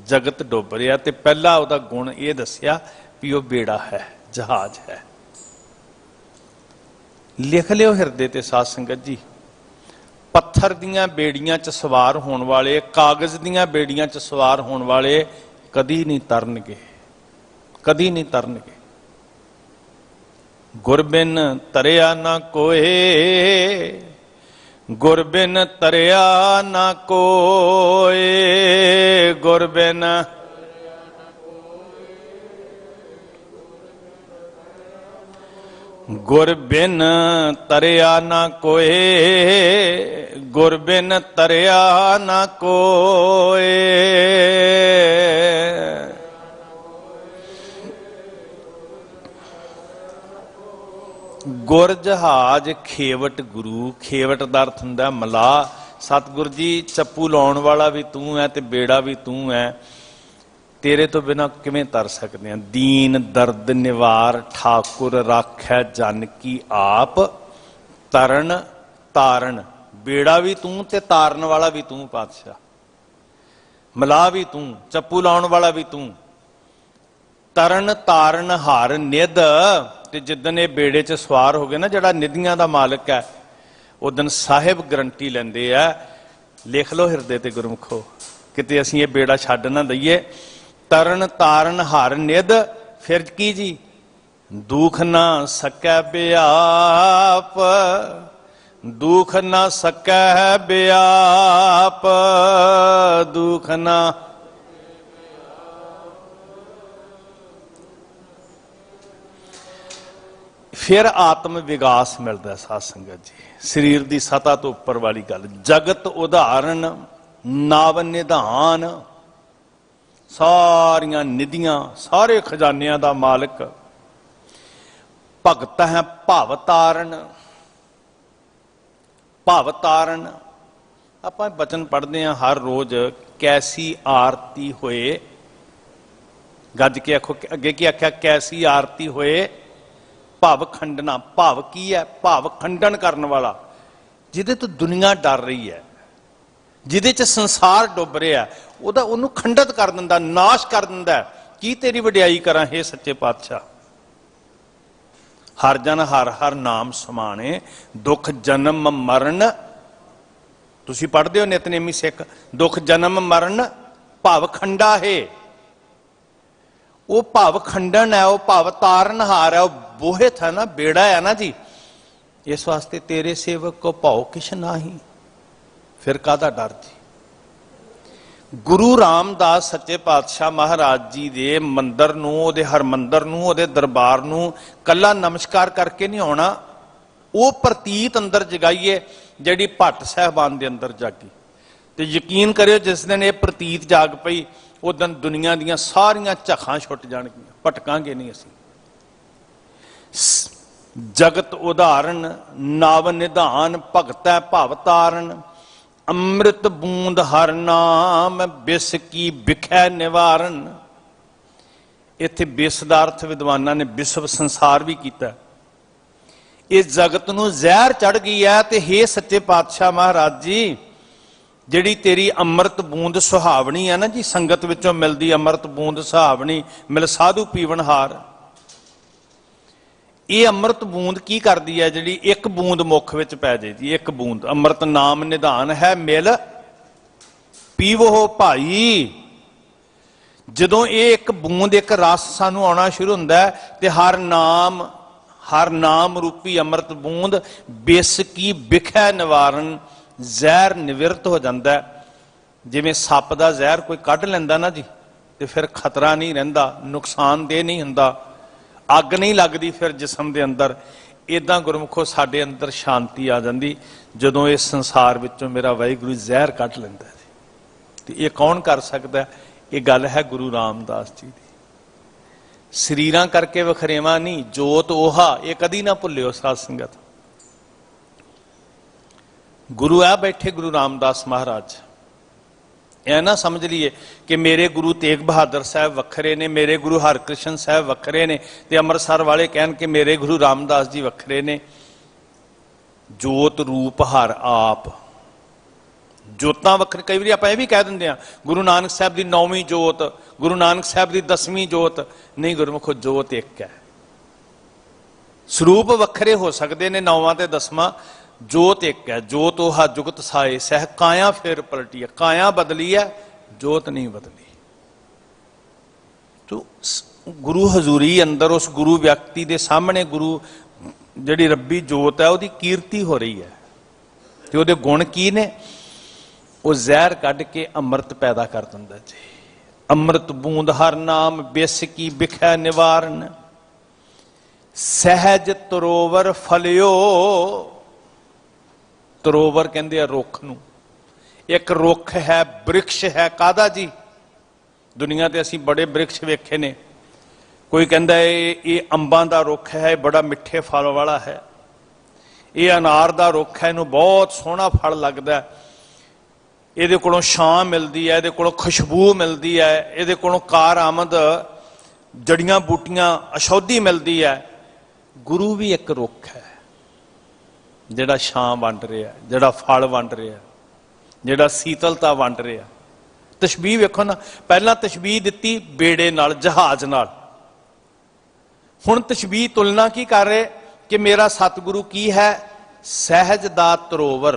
S1: ਜਗਤ ਡੁੱਬ ਰਿਹਾ, ਤੇ ਪਹਿਲਾ ਉਹਦਾ ਗੁਣ ਇਹ ਦੱਸਿਆ ਵੀ ਉਹ ਬੇੜਾ ਹੈ, ਜਹਾਜ਼ ਹੈ। ਲਿਖ ਲਿਓ ਹਿਰਦੇ ਤੇ ਸਾਧ ਸੰਗਤ ਜੀ। ਪੱਥਰ ਦੀਆਂ ਬੇੜੀਆਂ 'ਚ ਸਵਾਰ ਹੋਣ ਵਾਲੇ, ਕਾਗਜ਼ ਦੀਆਂ ਬੇੜੀਆਂ 'ਚ ਸਵਾਰ ਹੋਣ ਵਾਲੇ ਕਦੀ ਨਹੀਂ ਤਰਨਗੇ, ਕਦੀ ਨਹੀਂ ਤਰਨਗੇ। ਗੁਰਬਿਨ ਤਰਿਆ ਨਾ ਕੋਏ, ਗੁਰਬਿਨ ਤਰਿਆ ਨਾ ਕੋਏ, ਗੁਰਬਿਨ ਗੁਰਬਿਨ ਤਰਿਆ ਨਾ ਕੋਏ, ਗੁਰਬਿਨ ਤਰਿਆ ਨਾ ਕੋਏ। ਗੁਰ ਜਹਾਜ ਖੇਵਟ ਗੁਰੂ। ਖੇਵਟ ਦਾ ਅਰਥ ਹੁੰਦਾ ਮਲਾ। ਸਤਿਗੁਰ ਜੀ, ਚੱਪੂ ਲਾਉਣ ਵਾਲਾ ਵੀ ਤੂੰ ਹੈ ਤੇ ਬੇੜਾ ਵੀ ਤੂੰ ਹੈ, ਤੇਰੇ ਤੋਂ ਬਿਨਾਂ ਕਿਵੇਂ ਤਰ ਸਕਦੇ ਹਾਂ। ਦੀਨ ਦਰਦ ਨਿਵਾਰ ਠਾਕੁਰ ਰਾਖੈ ਜਨ ਕੀ ਆਪ, ਤਰਨ ਤਾਰਨ। ਬੇੜਾ ਵੀ ਤੂੰ ਤੇ ਤਾਰਨ ਵਾਲਾ ਵੀ ਤੂੰ ਪਾਤਸ਼ਾਹ। ਮਲਾ ਵੀ ਤੂੰ, ਚੱਪੂ ਲਾਉਣ ਵਾਲਾ ਵੀ ਤੂੰ। ਤਰਨ ਤਾਰਨ ਹਰ ਨਿਧ। ਤੇ ਜਿੱਦਣ ਇਹ ਬੇੜੇ 'ਚ ਸਵਾਰ ਹੋ ਗਏ ਨਾ, ਜਿਹੜਾ ਨਿਧੀਆਂ ਦਾ ਮਾਲਕ ਹੈ, ਉਦਣ ਸਾਹਿਬ ਗਰੰਟੀ ਲੈਂਦੇ ਆ। ਲਿਖ ਲਓ ਹਿਰਦੇ ਤੇ ਗੁਰਮੁਖੋ, ਕਿਤੇ ਅਸੀਂ ਇਹ ਬੇੜਾ ਛੱਡ ਨਾ ਦਈਏ। ਤਰਨ ਤਾਰਨ ਹਰ ਨਿਧ। ਫਿਰ ਕੀ ਜੀ? ਦੁਖ ਨਾ ਸਕੈ ਬਿਆਪ, ਦੁਖ ਨਾ ਸਕੈ ਬਿਆਪ, ਦੁਖ ਨਾ। फिर आत्म विकास मिलता। साध संगत जी, शरीर की सतह तो उपर वाली गल, जगत उदाहरण नव निधान, सारिया निधियां सारे खजानिया का मालिक, भगत है भव तारण। भव तारण आप बचन पढ़ते हैं हर रोज, कैसी आरती होए, गज के आखो अगे की आख्या, कैसी आरती होए भाव खंडना। भाव की है? भाव खंडन करने वाला, जिदे तो दुनिया डर रही है, जिदे च संसार डुब रहा है, ਉਹਨੂੰ खंडित कर दिंदा, नाश कर दिंदा। की तेरी वडियाई करा हे सच्चे पातशाह। हर जन हर हर नाम समाने, दुख जन्म मरण, तुसी पढ़ते हो नितनेमी सिख, दुख जन्म मरण भाव खंडा है। वो भाव खंडन है, वो भाव तारनहार है, वो बोहित है ना, बेड़ा है ना जी। इस वास्ते तेरे सेवक को भाव किश नाही, फिर काहदा डर जी। गुरु रामदास सच्चे पातशाह महाराज जी दे मंदिर नूं, उहदे हरमंदिर नूं, उहदे दरबार नूं कल्ला नमस्कार करके नहीं आउणा, वो प्रतीत अंदर जगाइए जिहड़ी भट्ट साहबान दे अंदर जागी। ते यकीन करियो जिस दिन ये प्रतीत जाग पई, उस दिन दुनिया दीयां सारियां झखां छुट जाणगियां, भटकांगे नहीं असीं। जगत उदाहरण नव निधान, भगत है भव तारण, अमृत बूंद हर नाम, बिस की बिखै निवारण। इत्थे बिस दा अर्थ विद्वानां ने विश्व संसार भी कीता। इस जगत नूं जहर चढ़ गई है, ते हे सच्चे पातशाह महाराज जी, जिहड़ी तेरी अमृत बूंद सुहावनी है ना जी, संगत विचों मिलदी अमृत बूंद सुहावनी, मिल साधु पीवनहार। ये अमृत बूंद की करती है, जी एक बूंद मुख विच पै जाए जी, एक बूंद अमृत नाम निधान है, मिल पीवो भाई। जदों ये एक बूंद एक रस सानू आना शुरू हुंदा है, ते हर नाम रूपी अमृत बूंद बिस की बिखै निवारण, जहर निवृत्त हो जाता है। जिवें सप का जहर कोई कढ़ लैंदा ना जी, तो फिर खतरा नहीं रहिंदा, नुकसानदेह नहीं हुंदा, अग नहीं लगती फिर जिसम के अंदर। इदां गुरमुखो साडे अंदर शांति आ जाती जदों इस संसार विचों मेरा वाहिगुरू जहर कढ़ लैंदा जी। तो ये कौन कर सकता है? ये गल है गुरु रामदास जी की। शरीरां करके वखरेवा नहीं, जोत ओहा, ये कदी ना भुल्लिओ साध संगत। गुरु आ बैठे गुरु रामदास महाराज, यह ना समझ लीए कि मेरे गुरु तेग बहादुर साहब वखरे ने, मेरे गुरु हरकृष्ण साहब वखरे ने, ते अमृतसर वाले कहन कि मेरे गुरु रामदास जी वखरे ने। जोत रूप हर आप, जोतां वखरे। कई बार आप यह भी कह देंगे हैं गुरु नानक साहब की 9वीं जोत, गुरु नानक साहब की 10वीं जोत। नहीं गुरमुखो, जोत एक है। स्वरूप वखरे हो सकते हैं 9वां ते 10वां, जोत एक है। जोत ओहा जुगत साए सह, काया फिर पलटी है। काया बदली है, जोत नहीं बदली। तो गुरु हजूरी अंदर उस गुरु व्यक्ति के सामने गुरु जिहड़ी रब्बी जोत है उसकी कीर्ति हो रही है। तो उसदे गुण की ने? वो जहर कढ़ के अमृत पैदा कर दिंदा जी। अमृत बूंद हर नाम, बिस की बिखै निवारण, सहज तरोवर फलियो। तरोवर कहते हैं रुख नूं। एक रुख है, वृक्ष है, कादा जी? दुनिया ते असीं बड़े वृक्ष वेखे ने। कोई कहता है ये अंबां दा रुख है, बड़ा मिठे फल वाला है। ये अनार दा रुख है, इनू बहुत सोहना फल लगता है, ये कोलों छां मिलती है, ये कोलों खुशबू मिलती है, ये कोलों कार आमद जड़ियां बूटियां औषधि मिलती है। गुरु भी एक रुख है जिहड़ा छां वंड रहा है, जिहड़ा फल वंड रहा है, जिहड़ा शीतलता वंड रहा है। तशबीह वेखो ना, पहला तशबीह दिती बेड़े नाल, जहाज नाल। हुण तशबीह तुलना की कर रहे कि मेरा सतगुरु की है? सहज दा तरोवर,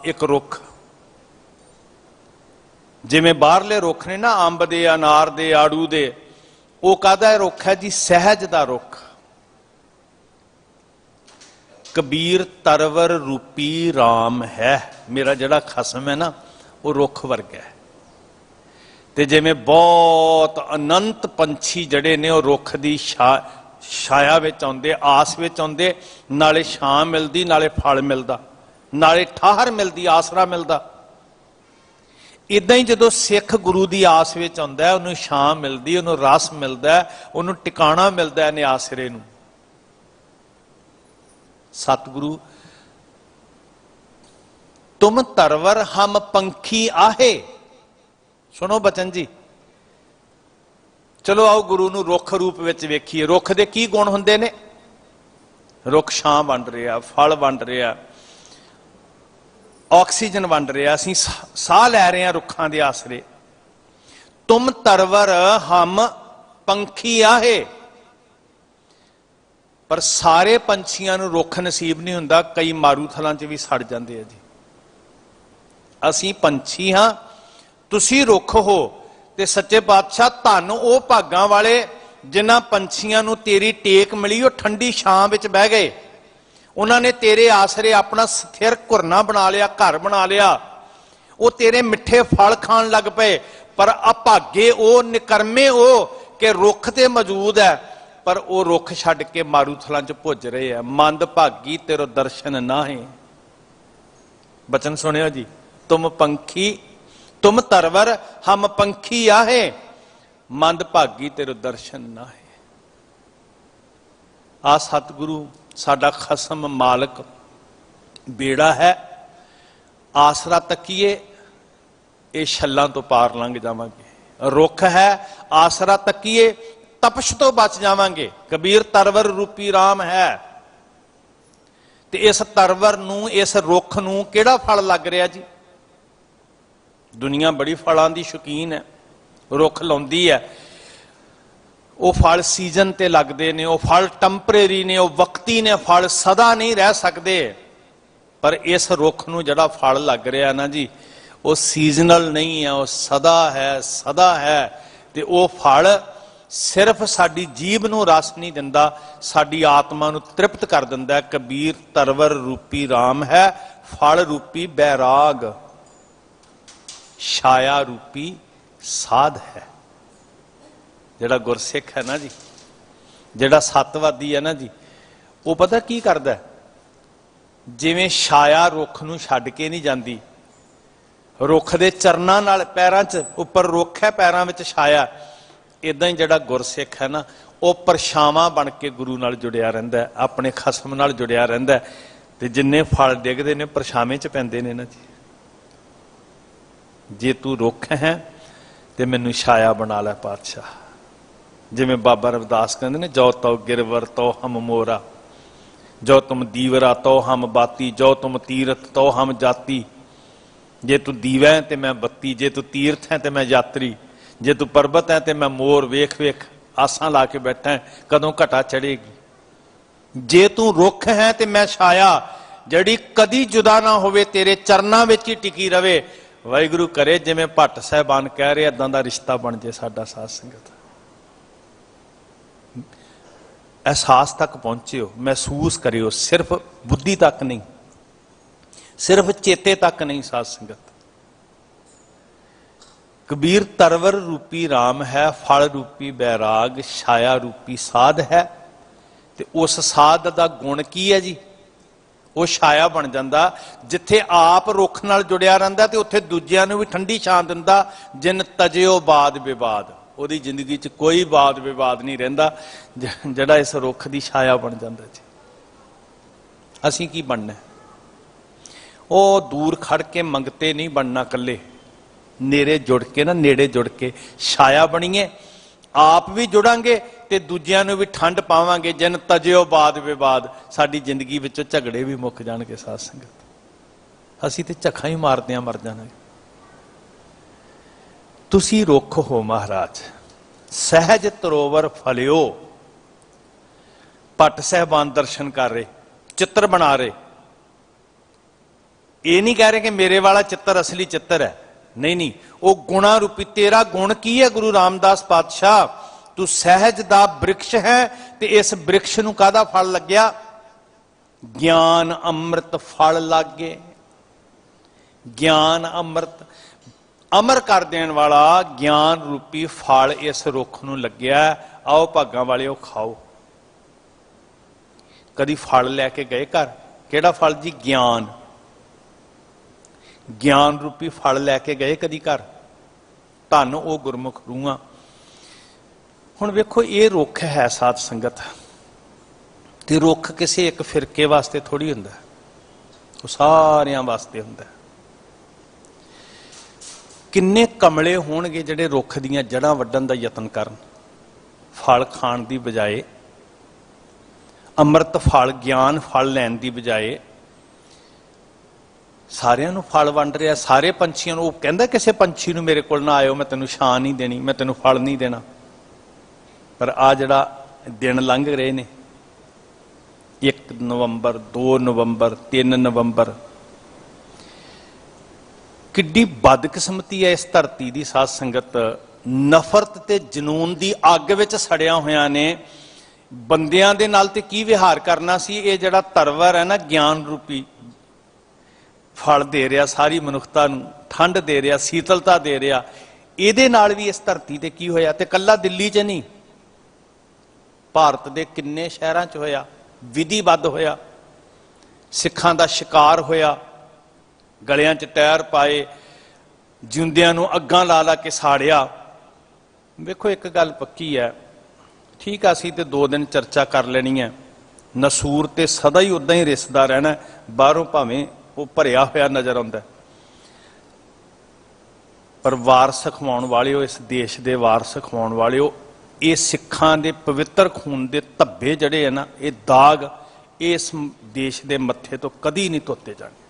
S1: एक रुख। जिवें बाहरले रुख ने ना, अंब दे, अनार दे, आड़ू दे, वो काहदा रुख है जी? सहज दा रुख। कबीर तरवर रूपी राम है, मेरा जिहड़ा खसम है ना, वो रुख वर्गा है। ते जिवें बहुत अनंत पंछी जड़े ने वो रुख की ਛਾਇਆ ਵਿੱਚ ਆਉਂਦੇ, ਆਸ ਵਿੱਚ ਆਉਂਦੇ, ਨਾਲੇ ਛਾਂ ਮਿਲਦੀ, ਨਾਲੇ ਫਲ ਮਿਲਦਾ, ਨਾਲੇ ਠਾਹਰ ਮਿਲਦੀ, ਆਸਰਾ ਮਿਲਦਾ। ਇਦਾਂ ਹੀ ਜਦੋਂ ਸਿੱਖ ਗੁਰੂ ਦੀ ਆਸ ਵਿੱਚ ਆਉਂਦਾ, ਉਹਨੂੰ ਛਾਂ ਮਿਲਦੀ, ਉਹਨੂੰ ਰਸ ਮਿਲਦਾ, ਉਹਨੂੰ ਟਿਕਾਣਾ ਮਿਲਦਾ ਨੇ ਆਸਰੇ ਨੂੰ। ਸਤਿਗੁਰੂ ਤੁਮ ਤਰਵਰ ਹਮ ਪੰਖੀ ਆਹੇ। ਸੁਣੋ ਬਚਨ ਜੀ। ਚਲੋ ਆਓ ਗੁਰੂ ਨੂੰ ਰੁੱਖ ਰੂਪ ਵਿੱਚ ਵੇਖੀਏ। ਰੁੱਖ ਦੇ ਕੀ ਗੁਣ ਹੁੰਦੇ ਨੇ? ਰੁੱਖ ਛਾਂ ਵੰਡ ਰਿਹਾ, ਫਲ ਵੰਡ ਰਿਹਾ, ਆਕਸੀਜਨ ਵੰਡ ਰਿਹਾ, ਅਸੀਂ ਸਾਹ ਲੈ ਰਹੇ ਹਾਂ ਰੁੱਖਾਂ ਦੇ ਆਸਰੇ। ਤੁਮ ਤਰਵਰ ਹਮ ਪੰਖੀ ਆਹੇ। ਪਰ ਸਾਰੇ ਪੰਛੀਆਂ ਨੂੰ ਰੁੱਖ ਨਸੀਬ ਨਹੀਂ ਹੁੰਦਾ, ਕਈ ਮਾਰੂ ਥਲਾਂ 'ਚ ਵੀ ਸੜ ਜਾਂਦੇ ਆ ਜੀ। ਅਸੀਂ ਪੰਛੀ ਹਾਂ, ਤੁਸੀਂ ਰੁੱਖ ਹੋ। ਤੇ ਸੱਚੇ ਪਾਤਸ਼ਾਹ ਧੰਨ ਉਹ ਭਾਗਾਂ ਵਾਲੇ ਜਿਨ੍ਹਾਂ ਪੰਛੀਆਂ ਨੂੰ ਤੇਰੀ ਟੇਕ ਮਿਲੀ, ਉਹ ਠੰਡੀ ਛਾਂ ਵਿੱਚ ਬਹਿ ਗਏ, ਉਹਨਾਂ ਨੇ ਤੇਰੇ ਆਸਰੇ ਆਪਣਾ ਸਥਿਰ ਘੁਰਨਾ ਬਣਾ ਲਿਆ, ਘਰ ਬਣਾ ਲਿਆ, ਉਹ ਤੇਰੇ ਮਿੱਠੇ ਫਲ ਖਾਣ ਲੱਗ ਪਏ। ਪਰ ਅਭਾਗੇ ਉਹ, ਨਿਕਰਮੇ ਉਹ ਕਿ ਰੁੱਖ ਤੇ ਮੌਜੂਦ ਹੈ, ਪਰ ਉਹ ਰੁੱਖ ਛੱਡ ਕੇ ਮਾਰੂ ਥਲਾਂ 'ਚ ਭੁੱਜ ਰਹੇ ਆ। ਮੰਦ ਭਾਗੀ ਤੇਰੋ ਦਰਸ਼ਨ ਨਾਹੇ। ਬਚਨ ਸੁਣਿਓ ਜੀ। ਤੁਮ ਪੰਖੀ, ਤੁਮ ਤਰਵਰ ਹਮ ਪੰਖੀ ਆਹੇ, ਮੰਦ ਭਾਗੀ ਤੇਰੋ ਦਰਸ਼ਨ ਨਾਹੇ। ਆ ਸਤਿਗੁਰੂ ਸਾਡਾ ਖਸਮ ਮਾਲਕ ਬੇੜਾ ਹੈ, ਆਸਰਾ ਤੱਕੀਏ, ਇਹ ਛੱਲਾਂ ਤੋਂ ਪਾਰ ਲੰਘ ਜਾਵਾਂਗੇ। ਰੁੱਖ ਹੈ, ਆਸਰਾ ਤੱਕੀਏ, ਤਪਸ਼ ਤੋਂ ਬਚ ਜਾਵਾਂਗੇ। ਕਬੀਰ ਤਰਵਰ ਰੂਪੀ ਰਾਮ ਹੈ। ਤੇ ਇਸ ਤਰਵਰ ਨੂੰ, ਇਸ ਰੁੱਖ ਨੂੰ ਕਿਹੜਾ ਫਲ ਲੱਗ ਰਿਹਾ ਜੀ? ਦੁਨੀਆ ਬੜੀ ਫਲਾਂ ਦੀ ਸ਼ੌਕੀਨ ਹੈ, ਰੁੱਖ ਲਾਉਂਦੀ ਹੈ, ਉਹ ਫਲ ਸੀਜ਼ਨ ਤੇ ਲੱਗਦੇ ਨੇ, ਉਹ ਫਲ ਟੈਂਪਰੇਰੀ ਨੇ, ਉਹ ਵਕਤੀ ਨੇ, ਫਲ ਸਦਾ ਨਹੀਂ ਰਹਿ ਸਕਦੇ। ਪਰ ਇਸ ਰੁੱਖ ਨੂੰ ਜਿਹੜਾ ਫਲ ਲੱਗ ਰਿਹਾ ਨਾ ਜੀ, ਉਹ ਸੀਜ਼ਨਲ ਨਹੀਂ ਹੈ, ਉਹ ਸਦਾ ਹੈ, ਸਦਾ ਹੈ। ਤੇ ਉਹ ਫਲ ਸਿਰਫ ਸਾਡੀ ਜੀਭ ਨੂੰ ਰਸ ਨਹੀਂ ਦਿੰਦਾ, ਸਾਡੀ ਆਤਮਾ ਨੂੰ ਤ੍ਰਿਪਤ ਕਰ ਦਿੰਦਾ। ਕਬੀਰ ਤਰਵਰ ਰੂਪੀ ਰਾਮ ਹੈ, ਫਲ ਰੂਪੀ ਬੈਰਾਗ, ਛਾਇਆ ਰੂਪੀ ਸਾਧ ਹੈ। ਜਿਹੜਾ ਗੁਰਸਿੱਖ ਹੈ ਨਾ ਜੀ, ਜਿਹੜਾ ਸੱਤਵਾਦੀ ਹੈ ਨਾ ਜੀ, ਉਹ ਪਤਾ ਕੀ ਕਰਦਾ? ਜਿਵੇਂ ਛਾਇਆ ਰੁੱਖ ਨੂੰ ਛੱਡ ਕੇ ਨਹੀਂ ਜਾਂਦੀ, ਰੁੱਖ ਦੇ ਚਰਨਾਂ ਨਾਲ, ਪੈਰਾਂ 'ਚ ਉੱਪਰ ਰੁੱਖ ਹੈ, ਪੈਰਾਂ ਵਿੱਚ ਛਾਇਆ, ਇਦਾਂ ਹੀ ਜਿਹੜਾ ਗੁਰਸਿੱਖ ਹੈ ਨਾ, ਉਹ ਪਰਛਾਵਾਂ ਬਣ ਕੇ ਗੁਰੂ ਨਾਲ ਜੁੜਿਆ ਰਹਿੰਦਾ, ਆਪਣੇ ਖਸਮ ਨਾਲ ਜੁੜਿਆ ਰਹਿੰਦਾ। ਤੇ ਜਿੰਨੇ ਫਲ ਡਿੱਗਦੇ ਨੇ ਪਰਛਾਵੇਂ 'ਚ ਪੈਂਦੇ ਨੇ ਨਾ ਜੀ। ਜੇ ਤੂੰ ਰੁੱਖ ਹੈ ਤੇ ਮੈਨੂੰ ਛਾਇਆ ਬਣਾ ਲੈ ਪਾਤਸ਼ਾਹ। ਜਿਵੇਂ ਬਾਬਾ ਰਵਿਦਾਸ ਕਹਿੰਦੇ ਨੇ, ਜੋ ਤਉ ਗਿਰਵਰ ਤੋ ਹਮ ਮੋਰਾ, ਜੋ ਤੁਮ ਦੀਵਰਾ ਤੋ ਹਮ ਬਾਤੀ, ਜੋ ਤੁਮ ਤੀਰਥ ਤੋ ਹਮ ਜਾਤੀ। ਜੇ ਤੂੰ ਦੀਵਾ ਹੈ ਤੇ ਮੈਂ ਬੱਤੀ, ਜੇ ਤੂੰ ਤੀਰਥ ਹੈ ਤੇ ਮੈਂ ਯਾਤਰੀ, ਜੇ ਤੂੰ ਪਰਬਤ ਹੈ ਤੇ ਮੈਂ ਮੋਰ। ਵੇਖ ਵੇਖ ਆਸਾਂ ਲਾ ਕੇ ਬੈਠਾ, ਕਦੋਂ ਘਟਾ ਚੜੇਗੀ। ਜੇ ਤੂੰ ਰੁੱਖ ਹੈ ਤੇ ਮੈਂ ਛਾਇਆ, ਜਿਹੜੀ ਕਦੀ ਜੁਦਾ ਨਾ ਹੋਵੇ, ਤੇਰੇ ਚਰਨਾਂ ਵਿੱਚ ਹੀ ਟਿਕੀ ਰਵੇ। ਵਾਹਿਗੁਰੂ ਕਰੇ ਜਿਵੇਂ ਭੱਟ ਸਾਹਿਬਾਨ ਕਹਿ ਰਹੇ, ਏਦਾਂ ਦਾ ਰਿਸ਼ਤਾ ਬਣ ਜੇ ਸਾਡਾ ਸਾਧ ਸੰਗਤ। ਅਹਿਸਾਸ ਤੱਕ ਪਹੁੰਚਿਓ, ਮਹਿਸੂਸ ਕਰਿਓ, ਸਿਰਫ ਬੁੱਧੀ ਤੱਕ ਨਹੀਂ, ਸਿਰਫ ਚੇਤੇ ਤੱਕ ਨਹੀਂ ਸਾਧ ਸੰਗਤ। ਕਬੀਰ ਤਰਵਰ ਰੂਪੀ ਰਾਮ ਹੈ, ਫਲ ਰੂਪੀ ਬੈਰਾਗ, ਛਾਇਆ ਰੂਪੀ ਸਾਧ ਹੈ। ਤੇ ਉਸ ਸਾਧ ਦਾ ਗੁਣ ਕੀ ਹੈ ਜੀ? ਉਹ ਛਾਇਆ ਬਣ ਜਾਂਦਾ। ਜਿੱਥੇ ਆਪ ਰੁੱਖ ਨਾਲ ਜੁੜਿਆ ਰਹਿੰਦਾ ਤੇ ਉੱਥੇ ਦੂਜਿਆਂ ਨੂੰ ਵੀ ਠੰਡੀ ਛਾਂ ਦਿੰਦਾ। ਜਿਨ ਤਜਿਓ ਬਾਦ ਵਿਵਾਦ, ਉਹਦੀ ਜ਼ਿੰਦਗੀ 'ਚ ਕੋਈ ਬਾਦ ਵਿਵਾਦ ਨਹੀਂ ਰਹਿੰਦਾ, ਜਿਹੜਾ ਇਸ ਰੁੱਖ ਦੀ ਛਾਇਆ ਬਣ ਜਾਂਦਾ ਜੀ। ਅਸੀਂ ਕੀ ਬਣਨਾ? ਉਹ ਦੂਰ ਖੜ ਕੇ ਮੰਗਤੇ ਨਹੀਂ ਬਣਨਾ, ਇਕੱਲੇ ਨੇੜੇ ਜੁੜ ਕੇ ਨਾ, ਨੇੜੇ ਜੁੜ ਕੇ ਛਾਇਆ ਬਣੀਏ, ਆਪ ਵੀ ਜੁੜਾਂਗੇ ਤੇ ਦੂਜਿਆਂ ਨੂੰ ਵੀ ਠੰਡ ਪਾਵਾਂਗੇ। ਜਿਨ ਤਜਿਓ ਬਾਦ ਵਿਵਾਦ, ਸਾਡੀ ਜ਼ਿੰਦਗੀ ਵਿੱਚੋਂ ਝਗੜੇ ਵੀ ਮੁੱਕ ਜਾਣਗੇ ਸਾਧ ਸੰਗਤ। ਅਸੀਂ ਤੇ ਝੱਖਾਂ ਹੀ ਮਾਰਦਿਆਂ ਮਰ ਜਾਣਾ। ਤੁਸੀਂ ਰੁੱਖ ਹੋ ਮਹਾਰਾਜ, ਸਹਿਜ ਤਰੋਵਰ ਫਲਿਓ। ਭੱਟ ਸਾਹਿਬਾਨ ਦਰਸ਼ਨ ਕਰ ਰਹੇ, ਚਿੱਤਰ ਬਣਾ ਰਹੇ। ਇਹ ਨਹੀਂ ਕਹਿ ਰਹੇ ਕਿ ਮੇਰੇ ਵਾਲਾ ਚਿੱਤਰ ਅਸਲੀ ਚਿੱਤਰ ਹੈ, ਨਹੀਂ ਨਹੀਂ, ਉਹ ਗੁਣਾ ਰੂਪੀ। ਤੇਰਾ ਗੁਣ ਕੀ ਹੈ ਗੁਰੂ ਰਾਮਦਾਸ ਪਾਤਸ਼ਾਹ? ਤੂੰ ਸਹਿਜ ਦਾ ਬ੍ਰਿਕਸ਼ ਹੈ। ਤੇ ਇਸ ਬ੍ਰਿਕਸ਼ ਨੂੰ ਕਾਹਦਾ ਫਲ ਲੱਗਿਆ? ਗਿਆਨ ਅੰਮ੍ਰਿਤ ਫਲ ਲੱਗੇ। ਗਿਆਨ ਅੰਮ੍ਰਿਤ, ਅਮਰ ਕਰ ਦੇਣ ਵਾਲਾ ਗਿਆਨ ਰੂਪੀ ਫਲ ਇਸ ਰੁੱਖ ਨੂੰ ਲੱਗਿਆ। ਆਓ ਭਾਗਾਂ ਵਾਲਿਓ ਖਾਓ। कदी फल लैके गए घर? किहड़ा फल जी? ज्ञान। ज्ञान रूपी फल लैके गए कदी घर? धन वो गुरमुख रूहां। हुण वेखो ये रुख है साध संगत, ते रुख किसी एक फिरके वास्ते थोड़ी हुंदा, वो सारियां वास्ते हुंदा। किन्ने कमले होणगे जिहड़े रुख दीयां जड़ां वड्डण दा यतन करन, फल खाण दी बजाए, अमृत फल ज्ञान फल लैण दी बजाए सारियां नूं फल वंड रिहा। सारे पंछियां नूं, कहंदा किसी पंछी नूं मेरे कोल ना आयो, मैं तैनूं छां नहीं देनी, मैं तैनूं फल नहीं देना। पर आ जिहड़ा दिन लंघ रहे ने, 1 नवंबर 2 नवंबर 3 नवंबर, किड्डी बदकिस्मती है इस धरती की साध संगत। नफरत ते जनून की अग विच सड़िया होया ने बंदियां दे नाल ते की विहार करना सी। ये जिहड़ा तरवर है ना, ज्ञान रूपी फल दे रहा सारी मनुखता नूं, ठंड दे रहा, शीतलता दे रहा, इहदे नाल भी इस धरती ते की होया? ते कल्ला दिल्ली च नहीं, भारत दे किन्ने शहरां च होया, विधिवत होया, सिखां दा शिकार होया, गलियां च टायर पाए, जिंदियां नूं अग्गां ला ला के साड़िया। वेखो एक गल पक्की है, ठीक है असीं ते 2 दिन चर्चा कर लेनी है, नसूर ते सदा ही उदां ही रिसदा रहना, बाहरों भावें वो भरिया होया नज़र आउंदा, पर वारस खवाउण वालिओ, इस देश दे वारस खवाउण वालिओ, ये सिखां दे पवित्र खून दे धब्बे जड़े है ना, ये दाग इस देश दे मत्थे तो कदी नहीं धोते जाने।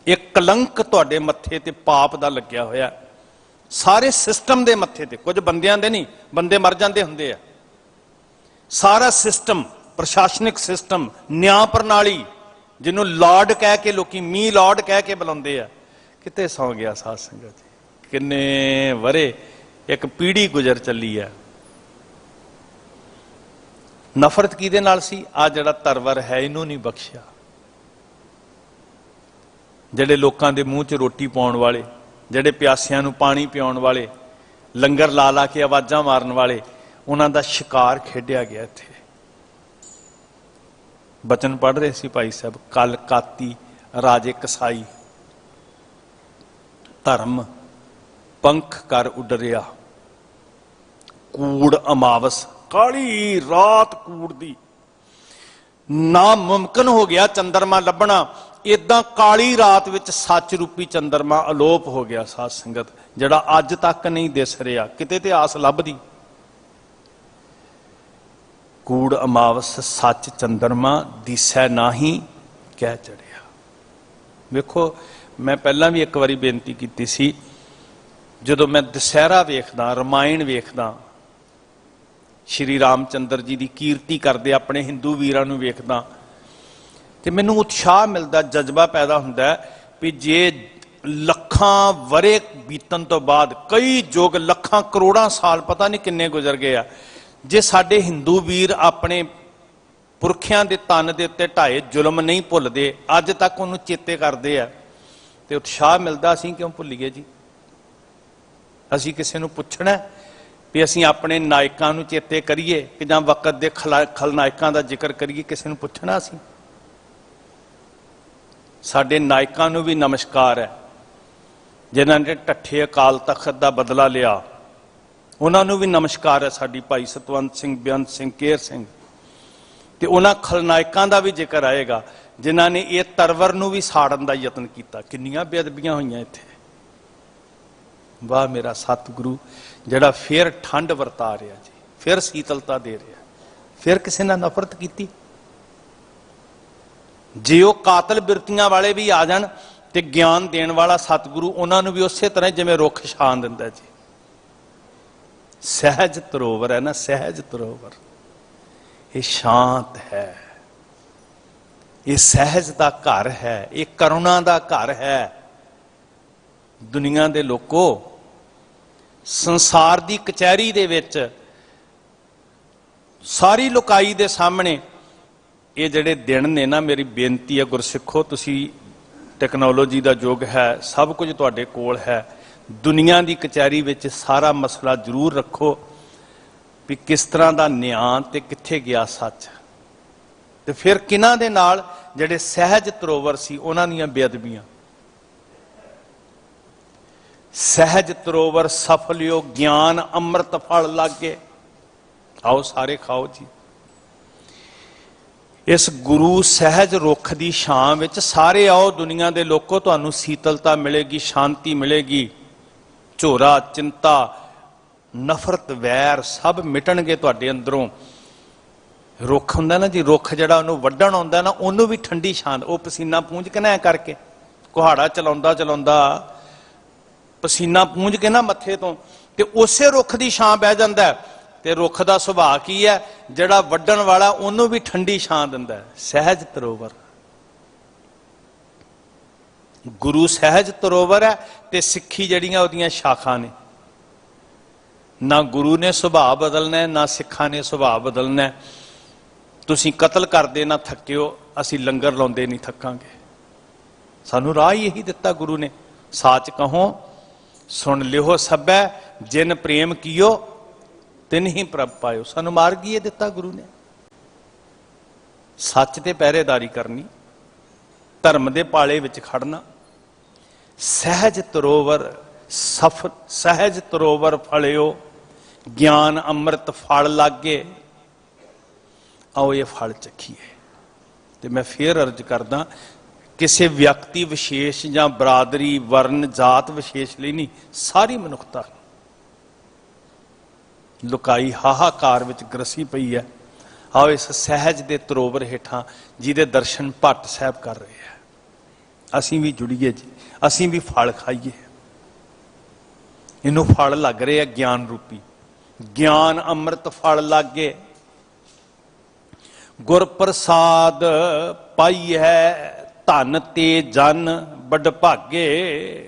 S1: एक कलंक तुहाडे मत्थे ते पाप दा लग्या होया, सारे सिस्टम दे मत्थे ते, कुछ बंदियां दे नहीं, बंदे मर जांदे हुंदे आ, सारा सिस्टम, प्रशासनिक सिस्टम, न्याय प्रणाली, जिन्हों लॉर्ड कह के लोग मी लॉर्ड कह के बुलाते हैं, किते सौ गया साध संगत जी। किन्ने वरे एक पीढ़ी गुजर चली है। नफरत किहदे नाल सी? आ जिहड़ा तरवर है इनू नहीं बख्शिया, जिहड़े लोकां दे मूँह च रोटी पाउण वाले, जिहड़े प्यासियां नूं पानी पिआउण वाले, लंगर ला ला के आवाज़ां मारन वाले, उन्हां दा शिकार खेडिया गया। इत्थे बचन पढ़ रहे सी भाई साहब, कल काती राजे कसाई, धर्म पंख कर उडरिया, कूड़ अमावस, काली रात कूड़ दी, नामुमकिन हो गया चंद्रमा लभना। इदां काली रात विच सच रूपी चंद्रमा अलोप हो गया साध संगत, जिहड़ा अज तक नहीं दिस रहा, किते ते आस लभदी। कूड़ अमावस सच चंद्रमा दिसै नाही कह चढ़िया। वेखो मैं पहला भी एक बारी बेनती की सी, जदों मैं दशहरा वेखदा, रामायण वेखदा, श्री रामचंद्र जी की कीर्ति करते अपने हिंदू वीरां नूं वेखदा, ते मैनूं उत्साह मिलता, जज्बा पैदा हुंदा भी जे लखां वरे बीतन तो बाद, कई युग लखां करोड़ां साल पता नहीं किन्ने गुजर गए आ, जे साडे हिंदू वीर अपने पुरखियां दे तन दे उत्ते ढाए जुल्म नहीं भुलदे, अज तक उन्हूं चेते करदे आ, ते उत्साह मिलता। असीं क्यों भुल्लीए जी? असीं किसी नूं पुछना भी असीं अपने नायकां नूं चेते करिए कि जां वकत दे खलनायकां दा जिक्र करिए, किसी नूं पुछना असीं? साडे नायकां नूं भी नमस्कार है, जिन्हां ने ढट्ठे अकाल तखत दा बदला लिया, उन्हां नूं भी नमस्कार है साडी। भाई सतवंत सिंह, बेअंत सिंह, केर सिंह, ते उन्हां खलनायकां दा भी जिक्र आएगा जिन्हां ने ये तरवर नूं भी साड़न दा यतन कीता। किन्नियां बेअदबियां होईयां इत्थे। वाह मेरा सतगुरु जिहड़ा फिर ठंड वरता रहा जी, फिर शीतलता दे रहा, फिर किसी ने नफरत की। जे वो कातल बिरतियां वाले भी आ जान ते ज्ञान देने वाला सतगुरु उन्होंने भी उस तरह जिवें रुख छां दिंदा जी। सहज तरोवर है ना, सहज तरोवर, ये शांत है, ये सहज दा घर है, ये करुणा दा घर है। दुनिया दे लोको संसार दी कचहरी दे विच सारी लुकाई दे सामने ये जिहड़े दिन ने ना, मेरी बेनती है गुरसिखो, तुसी टैक्नोलॉजी दा युग है, सब कुछ तुहाडे कोल है, दुनिया दी कचहरी विच सारा मसला जरूर रखो भी किस तरह दा न्याय ते कित्थे गया सच। ਤੇ ਫਿਰ ਕਿਹਨਾਂ ਦੇ ਨਾਲ? ਜਿਹੜੇ ਸਹਿਜ ਤਰੋਵਰ ਸੀ ਉਹਨਾਂ ਦੀਆਂ ਬੇਅਦਬੀਆਂ। ਸਹਿਜ ਤਰੋਵਰ ਸਫਲਿਓ ਗਿਆਨ ਅੰਮ੍ਰਿਤ ਫਲ ਲਾਗੇ। ਆਓ ਸਾਰੇ ਖਾਓ ਜੀ। ਇਸ ਗੁਰੂ ਸਹਿਜ ਰੁੱਖ ਦੀ ਛਾਂ ਵਿੱਚ ਸਾਰੇ ਆਓ ਦੁਨੀਆ ਦੇ ਲੋਕੋ, ਤੁਹਾਨੂੰ ਸੀਤਲਤਾ ਮਿਲੇਗੀ, ਸ਼ਾਂਤੀ ਮਿਲੇਗੀ। ਝੋਰਾ, ਚਿੰਤਾ, ਨਫ਼ਰਤ, ਵੈਰ ਸਭ ਮਿਟਣਗੇ ਤੁਹਾਡੇ ਅੰਦਰੋਂ। ਰੁੱਖ ਹੁੰਦਾ ਨਾ ਜੀ, ਰੁੱਖ ਜਿਹੜਾ ਉਹਨੂੰ ਵੱਢਣ ਆਉਂਦਾ ਨਾ, ਉਹਨੂੰ ਵੀ ਠੰਡੀ ਛਾਂ, ਉਹ ਪਸੀਨਾ ਪੂੰਝ ਕੇ ਨਾ ਐ ਕਰਕੇ, ਕੁਹਾੜਾ ਚਲਾਉਂਦਾ ਚਲਾਉਂਦਾ ਪਸੀਨਾ ਪੂੰਝ ਕੇ ਨਾ ਮੱਥੇ ਤੋਂ, ਤੇ ਉਸੇ ਰੁੱਖ ਦੀ ਛਾਂ ਬਹਿ ਜਾਂਦਾ। ਤੇ ਰੁੱਖ ਦਾ ਸੁਭਾਅ ਕੀ ਹੈ? ਜਿਹੜਾ ਵੱਢਣ ਵਾਲਾ ਉਹਨੂੰ ਵੀ ਠੰਡੀ ਛਾਂ ਦਿੰਦਾ। ਸਹਿਜ ਤਰੋਵਰ, ਗੁਰੂ ਸਹਿਜ ਤਰੋਵਰ ਹੈ ਤੇ ਸਿੱਖੀ ਜਿਹੜੀਆਂ ਉਹਦੀਆਂ ਸ਼ਾਖਾ ਨੇ। ਨਾ ਗੁਰੂ ਨੇ ਸੁਭਾਅ ਬਦਲਣਾ, ਨਾ ਸਿੱਖਾਂ ਨੇ ਸੁਭਾਅ ਬਦਲਣਾ। ਤੁਸੀਂ ਕਤਲ ਕਰਦੇ ਨਾ ਥੱਕਿਓ, ਅਸੀਂ ਲੰਗਰ ਲਾਉਂਦੇ ਨਹੀਂ ਥੱਕਾਂਗੇ। ਸਾਨੂੰ ਰਾਹ ਹੀ ਇਹੀ ਦਿੱਤਾ ਗੁਰੂ ਨੇ। ਸਾਚ ਕਹੋ ਸੁਣ ਲਿਓ ਸਭੈ, ਜਿਨ ਪ੍ਰੇਮ ਕੀਓ ਤਿਨ ਹੀ ਪ੍ਰਭ ਪਾਇਓ। ਸਾਨੂੰ ਮਾਰਗ ਹੀ ਇਹ ਦਿੱਤਾ ਗੁਰੂ ਨੇ। ਸੱਚ ਤੇ ਪਹਿਰੇਦਾਰੀ ਕਰਨੀ, ਧਰਮ ਦੇ ਪਾਲੇ ਵਿੱਚ ਖੜਨਾ। ਸਹਿਜ ਤਰੋਵਰ ਸਹਿਜ ਤਰੋਵਰ ਫਲਿਓ ਗਿਆਨ ਅੰਮ੍ਰਿਤ ਫਲ ਲਾਗੇ। ਆਓ ਇਹ ਫਲ ਚੱਖੀਏ। ਤੇ ਮੈਂ ਫੇਰ ਅਰਜ਼ ਕਰਦਾ, ਕਿਸੇ ਵਿਅਕਤੀ ਵਿਸ਼ੇਸ਼ ਜਾਂ ਬਰਾਦਰੀ, ਵਰਨ, ਜਾਤ ਵਿਸ਼ੇਸ਼ ਲਈ ਨਹੀਂ, ਸਾਰੀ ਮਨੁੱਖਤਾ ਲੁਕਾਈ ਹਾਹਾਕਾਰ ਵਿੱਚ ਗਰਸੀ ਪਈ ਹੈ। ਆਓ ਇਸ ਸਹਿਜ ਦੇ ਤਰੋਵਰ ਹੇਠਾਂ, ਜਿਹਦੇ ਦਰਸ਼ਨ ਭੱਟ ਸਾਹਿਬ ਕਰ ਰਹੇ ਹੈ, ਅਸੀਂ ਵੀ ਜੁੜੀਏ ਜੀ, ਅਸੀਂ ਵੀ ਫਲ ਖਾਈਏ। ਇਹਨੂੰ ਫਲ ਲੱਗ ਰਹੇ ਆ ਗਿਆਨ ਰੂਪੀ। ਗਿਆਨ ਅੰਮ੍ਰਿਤ ਫਲ ਲਾਗੇ, ਗੁਰ ਪ੍ਰਸਾਦ ਪਾਈ ਹੈ, ਧਨ ਤੇ ਜਨ ਵੱਡ ਭਾਗੇ।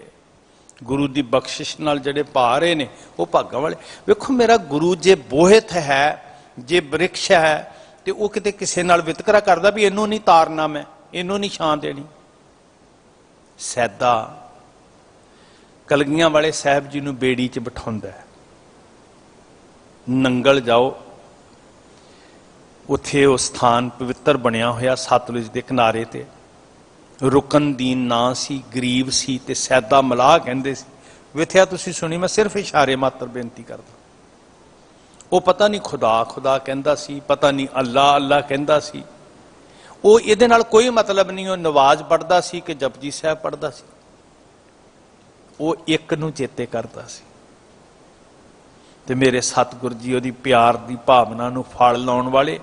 S1: ਗੁਰੂ ਦੀ ਬਖਸ਼ਿਸ਼ ਨਾਲ ਜਿਹੜੇ ਪਾ ਰਹੇ ਨੇ ਉਹ ਭਾਗਾਂ ਵਾਲੇ। ਵੇਖੋ, ਮੇਰਾ ਗੁਰੂ ਜੇ ਬੋਹਿਤ ਹੈ, ਜੇ ਬ੍ਰਿਕਸ਼ ਹੈ, ਤੇ ਉਹ ਕਿਤੇ ਕਿਸੇ ਨਾਲ ਵਿਤਕਰਾ ਕਰਦਾ ਵੀ ਇਹਨੂੰ ਨਹੀਂ ਤਾਰਨਾ, ਮੈਂ ਇਹਨੂੰ ਨਹੀਂ ਛਾਂ ਦੇਣੀ। ਸੈਦਾ ਕਲਗੀਆਂ ਵਾਲੇ ਸਾਹਿਬ ਜੀ ਨੂੰ ਬੇੜੀ 'ਚ ਬਿਠਾਉਂਦਾ। ਨੰਗਲ ਜਾਓ, ਉੱਥੇ ਉਹ ਸਥਾਨ ਪਵਿੱਤਰ ਬਣਿਆ ਹੋਇਆ ਸਤਲੁਜ ਦੇ ਕਿਨਾਰੇ ਤੇ। ਰੁਕਨ ਦੀਨ ਨਾਂ ਸੀ, ਗਰੀਬ ਸੀ, ਤੇ ਸੈਦਾ ਮਲਾਹ ਕਹਿੰਦੇ ਸੀ। ਵਿਥਿਆ ਤੁਸੀਂ ਸੁਣੀ, ਮੈਂ ਸਿਰਫ ਇਸ਼ਾਰੇ ਮਾਤਰ ਬੇਨਤੀ ਕਰਦਾ। ਉਹ ਪਤਾ ਨਹੀਂ ਖੁਦਾ ਖੁਦਾ ਕਹਿੰਦਾ ਸੀ, ਪਤਾ ਨਹੀਂ ਅੱਲਾ ਅੱਲਾ ਕਹਿੰਦਾ ਸੀ। ਉਹ ਇਹਦੇ ਨਾਲ ਕੋਈ ਮਤਲਬ ਨਹੀਂ ਉਹ ਨਵਾਜ਼ ਪੜ੍ਹਦਾ ਸੀ ਕਿ ਜਪਜੀ ਸਾਹਿਬ ਪੜ੍ਹਦਾ ਸੀ। ਉਹ ਇੱਕ ਨੂੰ ਚੇਤੇ ਕਰਦਾ ਸੀ। ਤੇ ਮੇਰੇ ਸਤਿਗੁਰ ਜੀ ਉਹਦੀ ਪਿਆਰ ਦੀ ਭਾਵਨਾ ਨੂੰ ਫਲ ਲਾਉਣ ਵਾਲੇ,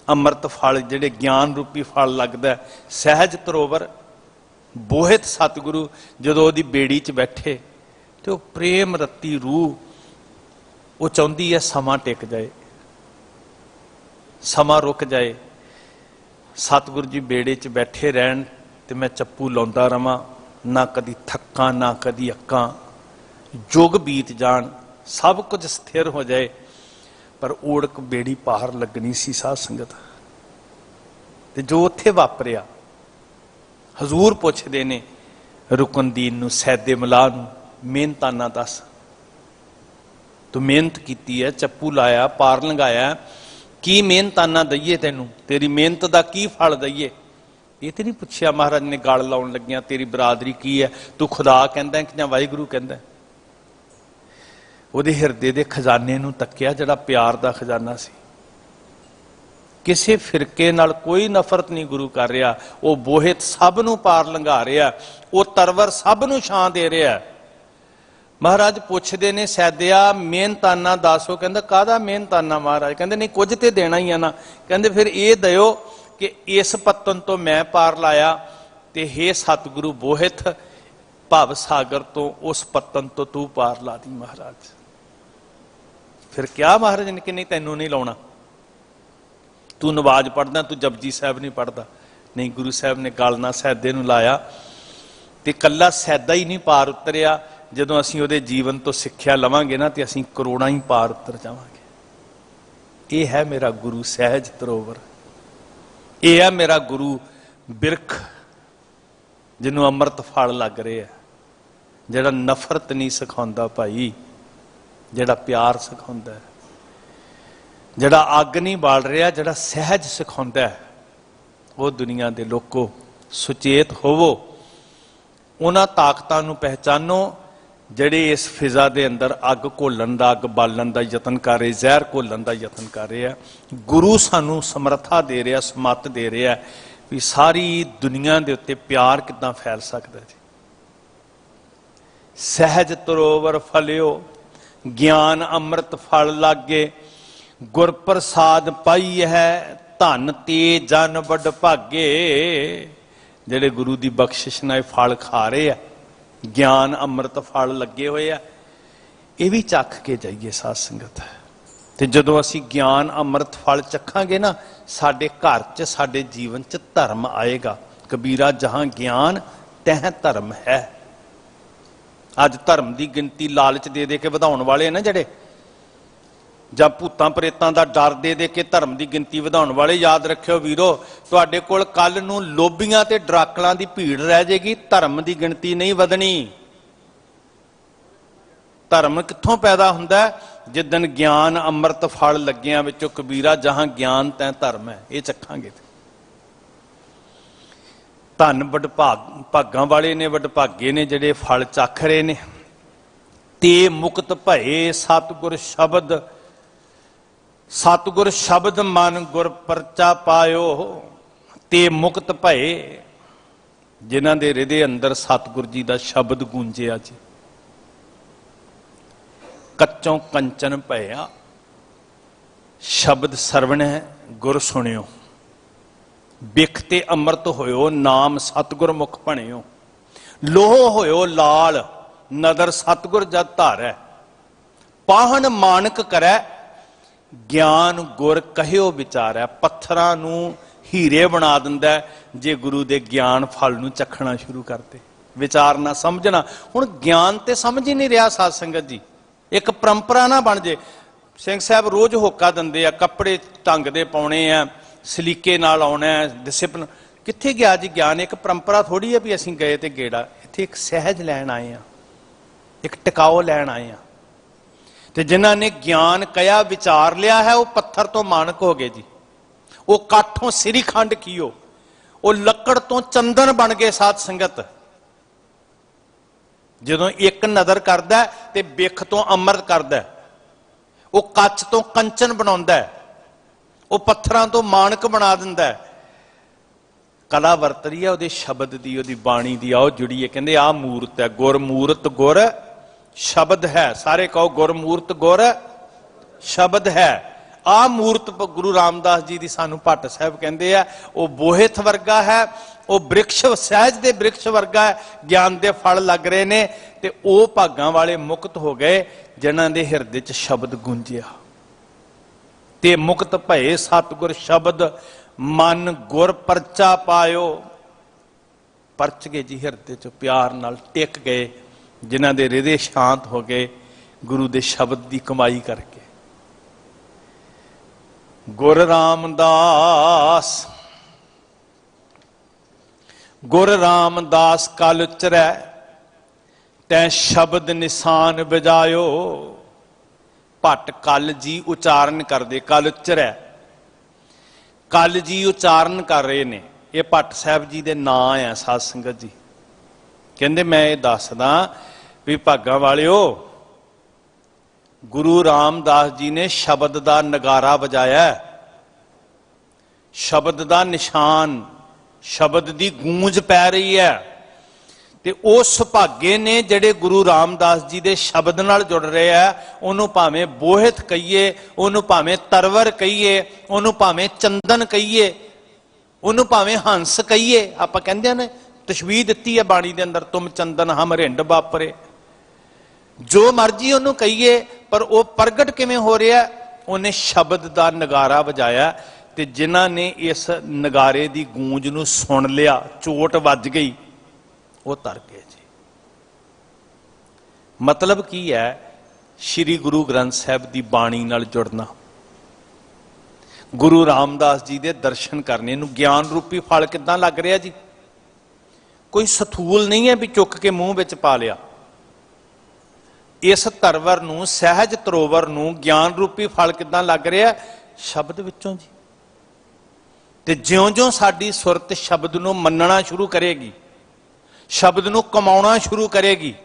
S1: ਅੰਮ੍ਰਿਤ ਫਲ ਜਿਹੜੇ ਗਿਆਨ ਰੂਪੀ ਫਲ ਲੱਗਦਾ, ਸਹਿਜ ਤਰੋਵਰ ਬੋਹਿਤ ਸਤਿਗੁਰੂ ਜਦੋਂ ਉਹਦੀ ਬੇੜੀ 'ਚ ਬੈਠੇ, ਤੇ ਉਹ ਪ੍ਰੇਮ ਰੱਤੀ ਰੂਹ ਉਹ ਚਾਹੁੰਦੀ ਹੈ ਸਮਾਂ ਟਿਕ ਜਾਏ, ਸਮਾਂ ਰੁਕ ਜਾਏ। ਸਤਿਗੁਰੂ ਜੀ ਬੇੜੇ 'ਚ ਬੈਠੇ ਰਹਿਣ ਤੇ ਮੈਂ ਚੱਪੂ ਲਾਉਂਦਾ ਰਵਾਂ, ਨਾ ਕਦੀ ਥੱਕਾਂ ਨਾ ਕਦੀ ਅੱਕਾਂ। ਯੁੱਗ ਬੀਤ ਜਾਣ, ਸਭ ਕੁਝ ਸਥਿਰ ਹੋ ਜਾਏ, ਪਰ ਓੜਕ ਬੇੜੀ ਪਾਰ ਲੱਗਣੀ ਸੀ ਸਾਧ ਸੰਗਤ। ਤੇ ਜੋ ਉੱਥੇ ਵਾਪਰਿਆ, ਹਜ਼ੂਰ ਪੁੱਛਦੇ ਨੇ ਰੁਕਨਦੀਨ ਨੂੰ, ਸੈਦੇ ਮਲਾਹ ਨੂੰ, ਮਿਹਨਤਾਨਾ ਦੱਸ, ਤੂੰ ਮਿਹਨਤ ਕੀਤੀ ਹੈ, ਚੱਪੂ ਲਾਇਆ, ਪਾਰ ਲੰਘਾਇਆ, ਕੀ ਮਿਹਨਤਾਨਾ ਦਈਏ ਤੈਨੂੰ, ਤੇਰੀ ਮਿਹਨਤ ਦਾ ਕੀ ਫਲ ਦਈਏ? ਇਹ ਤੇ ਨਹੀਂ ਪੁੱਛਿਆ ਮਹਾਰਾਜ ਨੇ ਗਲ ਲਾਉਣ ਲੱਗਿਆ ਤੇਰੀ ਬਰਾਦਰੀ ਕੀ ਹੈ, ਤੂੰ ਖੁਦਾ ਕਹਿੰਦਾ ਕਿ ਜਾਂ ਵਾਹਿਗੁਰੂ ਕਹਿੰਦਾ। ਉਹਦੇ ਹਿਰਦੇ ਦੇ ਖਜ਼ਾਨੇ ਨੂੰ ਤੱਕਿਆ, ਜਿਹੜਾ ਪਿਆਰ ਦਾ ਖਜ਼ਾਨਾ ਸੀ। ਕਿਸੇ ਫਿਰਕੇ ਨਾਲ ਕੋਈ ਨਫ਼ਰਤ ਨਹੀਂ ਗੁਰੂ ਕਰ ਰਿਹਾ। ਉਹ ਬੋਹਿਤ ਸਭ ਨੂੰ ਪਾਰ ਲੰਘਾ ਰਿਹਾ, ਉਹ ਤਰਵਰ ਸਭ ਨੂੰ ਛਾਂ ਦੇ ਰਿਹਾ। ਮਹਾਰਾਜ ਪੁੱਛਦੇ ਨੇ, ਸੈਦਿਆ ਮਿਹਨਤਾਨਾ ਦੱਸੋ। ਕਹਿੰਦਾ ਕਾਹਦਾ ਮਿਹਨਤਾਨਾ ਮਹਾਰਾਜ? ਕਹਿੰਦੇ ਨਹੀਂ ਕੁਝ ਤੇ ਦੇਣਾ ਹੀ ਆ ਨਾ। ਕਹਿੰਦੇ ਫਿਰ ਇਹ ਦਿਓ ਕਿ ਇਸ ਪੱਤਨ ਤੋਂ ਮੈਂ ਪਾਰ ਲਾਇਆ, ਤੇ ਹੇ ਸਤਿਗੁਰੂ ਬੋਹਿਤ ਭਵ ਸਾਗਰ ਤੋਂ ਉਸ ਪੱਤਨ ਤੋਂ ਤੂੰ ਪਾਰ ਲਾ ਦੀ ਮਹਾਰਾਜ। ਫਿਰ ਕਿਹਾ ਮਹਾਰਾਜ ਨੇ ਕਿ ਨਹੀਂ ਤੈਨੂੰ ਨਹੀਂ ਲਾਉਣਾ, ਤੂੰ ਨਵਾਜ਼ ਪੜ੍ਹਦਾ, ਤੂੰ ਜਪਜੀ ਸਾਹਿਬ ਨਹੀਂ ਪੜ੍ਹਦਾ। ਨਹੀਂ, ਗੁਰੂ ਸਾਹਿਬ ਨੇ ਗਲ ਨਾਲ ਸੈਦੇ ਨੂੰ ਲਾਇਆ, ਤੇ ਕੱਲਾ ਸੈਦਾ ਹੀ ਨਹੀਂ ਪਾਰ ਉਤਰਿਆ। ਜਦੋਂ ਅਸੀਂ ਉਹਦੇ ਜੀਵਨ ਤੋਂ ਸਿੱਖਿਆ ਲਵਾਂਗੇ ਨਾ, ਤੇ ਅਸੀਂ ਕਰੋੜਾਂ ਹੀ ਪਾਰ ਉਤਰ ਜਾਵਾਂਗੇ। ਇਹ ਹੈ ਮੇਰਾ ਗੁਰੂ ਸਹਿਜ ਤਰੋਵਰ, ਇਹ ਹੈ ਮੇਰਾ ਗੁਰੂ ਬਿਰਖ, ਜਿਹਨੂੰ ਅੰਮ੍ਰਿਤ ਫਲ ਲੱਗ ਰਿਹਾ, ਜਿਹੜਾ ਨਫ਼ਰਤ ਨਹੀਂ ਸਿਖਾਉਂਦਾ ਭਾਈ, ਜਿਹੜਾ ਪਿਆਰ ਸਿਖਾਉਂਦਾ, ਜਿਹੜਾ ਅੱਗ ਨਹੀਂ ਬਾਲ ਰਿਹਾ, ਜਿਹੜਾ ਸਹਿਜ ਸਿਖਾਉਂਦਾ। ਉਹ ਦੁਨੀਆ ਦੇ ਲੋਕੋ ਸੁਚੇਤ ਹੋਵੋ, ਉਹਨਾਂ ਤਾਕਤਾਂ ਨੂੰ ਪਹਿਚਾਨੋ ਜਿਹੜੇ ਇਸ ਫਿਜ਼ਾ ਦੇ ਅੰਦਰ ਅੱਗ ਘੋਲਣ ਦਾ, ਅੱਗ ਬਾਲਣ ਦਾ ਯਤਨ ਕਰ ਰਹੇ, ਜ਼ਹਿਰ ਘੋਲਣ ਦਾ ਯਤਨ ਕਰ ਰਹੇ ਆ। ਗੁਰੂ ਸਾਨੂੰ ਸਮਰੱਥਾ ਦੇ ਰਿਹਾ, ਸਮੱਤ ਦੇ ਰਿਹਾ ਵੀ ਸਾਰੀ ਦੁਨੀਆ ਦੇ ਉੱਤੇ ਪਿਆਰ ਕਿੱਦਾਂ ਫੈਲ ਸਕਦਾ ਜੀ। ਸਹਿਜ ਤਰੋਵਰ ਫਲਿਓ, ਗਿਆਨ ਅੰਮ੍ਰਿਤ ਫਲ ਲਾਗੇ, ਗੁਰ ਪ੍ਰਸਾਦ ਪਾਈ ਹੈ, ਧਨ ਤੇ ਜਨ ਵੱਡ ਭਾਗੇ। ਜਿਹੜੇ ਗੁਰੂ ਦੀ ਬਖਸ਼ਿਸ਼ ਨਾਲ ਫਲ ਖਾ ਰਹੇ ਆ, ਗਿਆਨ ਅੰਮ੍ਰਿਤ ਫਲ ਲੱਗੇ ਹੋਏ ਆ, ਇਹ ਵੀ ਚੱਖ ਕੇ ਜਾਈਏ ਸਾਧ ਸੰਗਤ। ਤੇ ਜਦੋਂ ਅਸੀਂ ਗਿਆਨ ਅੰਮ੍ਰਿਤ ਫਲ ਚੱਖਾਂਗੇ ਨਾ, ਸਾਡੇ ਘਰ 'ਚ, ਸਾਡੇ ਜੀਵਨ 'ਚ ਧਰਮ ਆਏਗਾ। ਕਬੀਰਾ ਜਹਾਂ ਗਿਆਨ ਤਹਿ ਧਰਮ ਹੈ। ਅੱਜ ਧਰਮ ਦੀ ਗਿਣਤੀ ਲਾਲਚ ਦੇ ਦੇ ਕੇ ਵਧਾਉਣ ਵਾਲੇ ਨਾ ਜਿਹੜੇ, ਜਾਂ ਭੂਤਾਂ ਪ੍ਰੇਤਾਂ ਦਾ ਡਰ ਦੇ ਦੇ ਕੇ ਧਰਮ ਦੀ ਗਿਣਤੀ ਵਧਾਉਣ ਵਾਲੇ, ਯਾਦ ਰੱਖਿਓ ਵੀਰੋ, ਤੁਹਾਡੇ ਕੋਲ ਕੱਲ ਨੂੰ ਲੋਭੀਆਂ ਤੇ ਡਰਾਕਲਾਂ ਦੀ ਭੀੜ ਰਹਿ ਜਾਏਗੀ, ਧਰਮ ਦੀ ਗਿਣਤੀ ਨਹੀਂ ਵਧਣੀ। ਧਰਮ ਕਿੱਥੋਂ ਪੈਦਾ ਹੁੰਦਾ? ਜਿੱਦਣ ਗਿਆਨ ਅੰਮ੍ਰਿਤ ਫਲ ਲੱਗਿਆਂ ਵਿੱਚੋਂ ਕਬੀਰਾ ਜਹਾਂ ਗਿਆਨ ਤੈਂ ਧਰਮ ਹੈ, ਇਹ ਚੱਖਾਂਗੇ। ਧਨ ਭਾਗਾਂ ਵਾਲੇ ਨੇ, ਵਡਭਾਗੇ ਨੇ ਜਿਹੜੇ ਫਲ ਚੱਖ ਰਹੇ ਨੇ। ਤੇ ਮੁਕਤ ਭਏ ਸਤਿਗੁਰ ਸ਼ਬਦ, ਸਤਿਗੁਰ ਸ਼ਬਦ ਮਨ ਗੁਰ ਪਰਚਾ ਪਾਇਓ। ਤੇ ਮੁਕਤ ਭਏ, ਜਿਨ੍ਹਾਂ ਦੇ ਹਿਰਦੇ ਅੰਦਰ ਸਤਿਗੁਰ ਜੀ ਦਾ ਸ਼ਬਦ ਗੂੰਜਿਆ ਜੀ। ਕੱਚੋਂ ਕੰਚਨ ਭਇਆ, ਸ਼ਬਦ ਸਰਵਣ ਹੈ ਗੁਰ ਸੁਣਿਓ। ਬਿਖ ਤੇ ਅੰਮ੍ਰਿਤ ਹੋਇਓ, ਨਾਮ ਸਤਿਗੁਰ ਮੁਖ ਭਣਿਓ। ਲੋਹ ਹੋਇਓ ਲਾਲ, ਨਦਰ ਸਤਿਗੁਰ ਜਦ ਧਾਰੈ। ਪਾਹਣ ਮਾਨਕ ਕਰੈ, ਗਿਆਨ ਗੁਰ ਕਹਿਓ ਵਿਚਾਰੈ। ਪੱਥਰਾਂ ਨੂੰ ਹੀਰੇ ਬਣਾ ਦਿੰਦਾ ਜੇ ਗੁਰੂ ਦੇ ਗਿਆਨ ਫਲ ਨੂੰ ਚੱਖਣਾ ਸ਼ੁਰੂ ਕਰਦੇ, ਵਿਚਾਰਨਾ, ਸਮਝਣਾ। ਹੁਣ ਗਿਆਨ ਤੇ ਸਮਝ ਹੀ ਨਹੀਂ ਰਿਹਾ ਸਾਧ ਸੰਗਤ ਜੀ। ਇੱਕ ਪਰੰਪਰਾ ਨਾ ਬਣ ਜੇ। ਸਿੰਘ ਸਾਹਿਬ ਰੋਜ਼ ਹੋਕਾ ਦਿੰਦੇ ਆ, ਕੱਪੜੇ ਢੰਗ ਦੇ ਪਾਉਣੇ ਆ, ਸਲੀਕੇ ਨਾਲ ਆਉਣਾ, ਡਿਸਿਪਲਿਨ। ਕਿੱਥੇ ਗਿਆ ਜੀ ਗਿਆਨ? ਇੱਕ ਪਰੰਪਰਾ ਥੋੜੀ ਹੈ ਵੀ ਅਸੀਂ ਗਏ ਤੇ ਗੇੜਾ। ਇੱਥੇ ਇੱਕ ਸਹਿਜ ਲੈਣ ਆਏ ਆ, ਇੱਕ ਟਿਕਾਓ ਲੈਣ ਆਏ ਆ। ਤੇ ਜਿਨ੍ਹਾਂ ਨੇ ਗਿਆਨ ਕਹਿਆ ਵਿਚਾਰ ਲਿਆ ਹੈ, ਉਹ ਪੱਥਰ ਤੋਂ ਮਾਨਕ ਹੋ ਗਏ ਜੀ। ਉਹ ਕਾਠੋਂ ਸ੍ਰੀ ਖੰਡ ਕੀਓ, ਉਹ ਲੱਕੜ ਤੋਂ ਚੰਦਨ ਬਣ ਗਏ ਸਾਧ ਸੰਗਤ। ਜਦੋਂ ਇੱਕ ਨਦਰ ਕਰਦਾ ਤੇ ਬਿਖ ਤੋਂ ਅੰਮ੍ਰਿਤ ਕਰਦਾ, ਉਹ ਕੱਚ ਤੋਂ ਕੰਚਨ ਬਣਾਉਂਦਾ, ਉਹ ਪੱਥਰਾਂ ਤੋਂ ਮਾਨਕ ਬਣਾ ਦਿੰਦਾ। ਕਲਾ ਵਰਤ ਰਹੀ ਹੈ ਉਹਦੇ ਸ਼ਬਦ ਦੀ, ਉਹਦੀ ਬਾਣੀ ਦੀ। ਆਓ ਜੁੜੀਏ। ਕਹਿੰਦੇ ਆਹ ਮੂਰਤ ਹੈ, ਗੁਰ ਮੂਰਤ ਗੁਰ ਸ਼ਬਦ ਹੈ। ਸਾਰੇ ਕਹੋ ਗੁਰ ਮੂਰਤ ਗੁਰ ਸ਼ਬਦ ਹੈ। ਆਹ ਮੂਰਤ ਗੁਰੂ ਰਾਮਦਾਸ ਜੀ ਦੀ ਸਾਨੂੰ ਭੱਟ ਸਾਹਿਬ ਕਹਿੰਦੇ ਆ। ਉਹ ਬੋਹਿਥ ਵਰਗਾ ਹੈ, ਉਹ ਬ੍ਰਿਕਸ਼, ਸਹਿਜ ਦੇ ਬ੍ਰਿਕਸ਼ ਵਰਗਾ ਹੈ। ਗਿਆਨ ਦੇ ਫਲ ਲੱਗ ਰਹੇ ਨੇ। ਤੇ ਉਹ ਭਾਗਾਂ ਵਾਲੇ ਮੁਕਤ ਹੋ ਗਏ ਜਿਨ੍ਹਾਂ ਦੇ ਹਿਰਦੇ 'ਚ ਸ਼ਬਦ ਗੂੰਜਿਆ। ਤੇ ਮੁਕਤ ਭਏ ਸਤਿਗੁਰ ਸ਼ਬਦ, ਮਨ ਗੁਰ ਪਰਚਾ ਪਾਇਓ। ਪਰਚ ਗਏ ਜੀ ਹਿਰਦੇ 'ਚ, ਪਿਆਰ ਨਾਲ ਟਿਕ ਗਏ, ਜਿਨ੍ਹਾਂ ਦੇ ਹਿਰਦੇ ਸ਼ਾਂਤ ਹੋ ਗਏ ਗੁਰੂ ਦੇ ਸ਼ਬਦ ਦੀ ਕਮਾਈ ਕਰਕੇ। ਗੁਰ ਰਾਮਦਾਸ, ਗੁਰ ਰਾਮਦਾਸ ਕਲ ਉਚਰੈ, ਤੈ ਸ਼ਬਦ ਨਿਸ਼ਾਨ ਵਜਾਇਓ। ਭੱਟ ਕਲ ਜੀ ਉਚਾਰਨ ਕਰਦੇ, ਕਲ ਉਚਰੈ, ਕਲ ਜੀ ਉਚਾਰਨ ਕਰ ਰਹੇ ਨੇ। ਇਹ ਭੱਟ ਸਾਹਿਬ ਜੀ ਦੇ ਨਾਂ ਆ ਸਾਧ ਸੰਗਤ ਜੀ। ਕਹਿੰਦੇ ਮੈਂ ਇਹ ਦੱਸਦਾ ਵੀ ਭਾਗਾਂ ਵਾਲਿਓ, ਗੁਰੂ ਰਾਮਦਾਸ ਜੀ ਨੇ ਸ਼ਬਦ ਦਾ ਨਗਾਰਾ ਵਜਾਇਆ, ਸ਼ਬਦ ਦਾ ਨਿਸ਼ਾਨ, ਸ਼ਬਦ ਦੀ ਗੂੰਜ ਪੈ ਰਹੀ ਹੈ। ਤੇ ਉਹ ਸੁਭਾਗੇ ਨੇ ਜਿਹੜੇ ਗੁਰੂ ਰਾਮਦਾਸ ਜੀ ਦੇ ਸ਼ਬਦ ਨਾਲ ਜੁੜ ਰਹੇ ਆ। ਉਹਨੂੰ ਭਾਵੇਂ ਬੋਹਿਤ ਕਹੀਏ, ਉਹਨੂੰ ਭਾਵੇਂ ਤਰਵਰ ਕਹੀਏ, ਉਹਨੂੰ ਭਾਵੇਂ ਚੰਦਨ ਕਹੀਏ, ਉਹਨੂੰ ਭਾਵੇਂ ਹੰਸ ਕਹੀਏ। ਆਪਾਂ ਕਹਿੰਦੇ ਨੇ ਤਸ਼ਬੀਹ ਦਿੱਤੀ ਹੈ ਬਾਣੀ ਦੇ ਅੰਦਰ, ਤੁਮ ਚੰਦਨ ਹਮ ਰਿੰਡ ਬਾਪਰੇ। ਜੋ ਮਰਜੀ ਉਹਨੂੰ ਕਹੀਏ, ਪਰ ਉਹ ਪ੍ਰਗਟ ਕਿਵੇਂ ਹੋ ਰਿਹਾ? ਉਹਨੇ ਸ਼ਬਦ ਦਾ ਨਗਾਰਾ ਵਜਾਇਆ। ਤੇ ਜਿਨ੍ਹਾਂ ਨੇ ਇਸ ਨਗਾਰੇ ਦੀ ਗੂੰਜ ਨੂੰ ਸੁਣ ਲਿਆ, ਚੋਟ ਵੱਜ ਗਈ, ਉਹ ਤਰ ਗਏ ਜੀ। ਮਤਲਬ ਕੀ ਹੈ? ਸ਼੍ਰੀ ਗੁਰੂ ਗ੍ਰੰਥ ਸਾਹਿਬ ਦੀ ਬਾਣੀ ਨਾਲ ਜੁੜਨਾ, ਗੁਰੂ ਰਾਮਦਾਸ ਜੀ ਦੇ ਦਰਸ਼ਨ ਕਰਨੇ। ਨੂੰ ਗਿਆਨ ਰੂਪੀ ਫਲ ਕਿੱਦਾਂ ਲੱਗ ਰਿਹਾ ਜੀ? ਕੋਈ ਸਥੂਲ ਨਹੀਂ ਹੈ ਵੀ ਚੁੱਕ ਕੇ ਮੂੰਹ ਵਿੱਚ ਪਾ ਲਿਆ। ਇਸ ਤਰਵਰ ਨੂੰ, ਸਹਿਜ ਤਰੋਵਰ ਨੂੰ ਗਿਆਨ ਰੂਪੀ ਫਲ ਕਿੱਦਾਂ ਲੱਗ ਰਿਹਾ? ਸ਼ਬਦ ਵਿੱਚੋਂ ਜੀ। ਤੇ ਜਿਉਂ-ਜਿਉਂ ਸਾਡੀ ਸੁਰਤ ਸ਼ਬਦ ਨੂੰ ਮੰਨਣਾ ਸ਼ੁਰੂ ਕਰੇਗੀ, ਸ਼ਬਦ ਨੂੰ ਕਮਾਉਣਾ ਸ਼ੁਰੂ ਕਰੇਗੀ,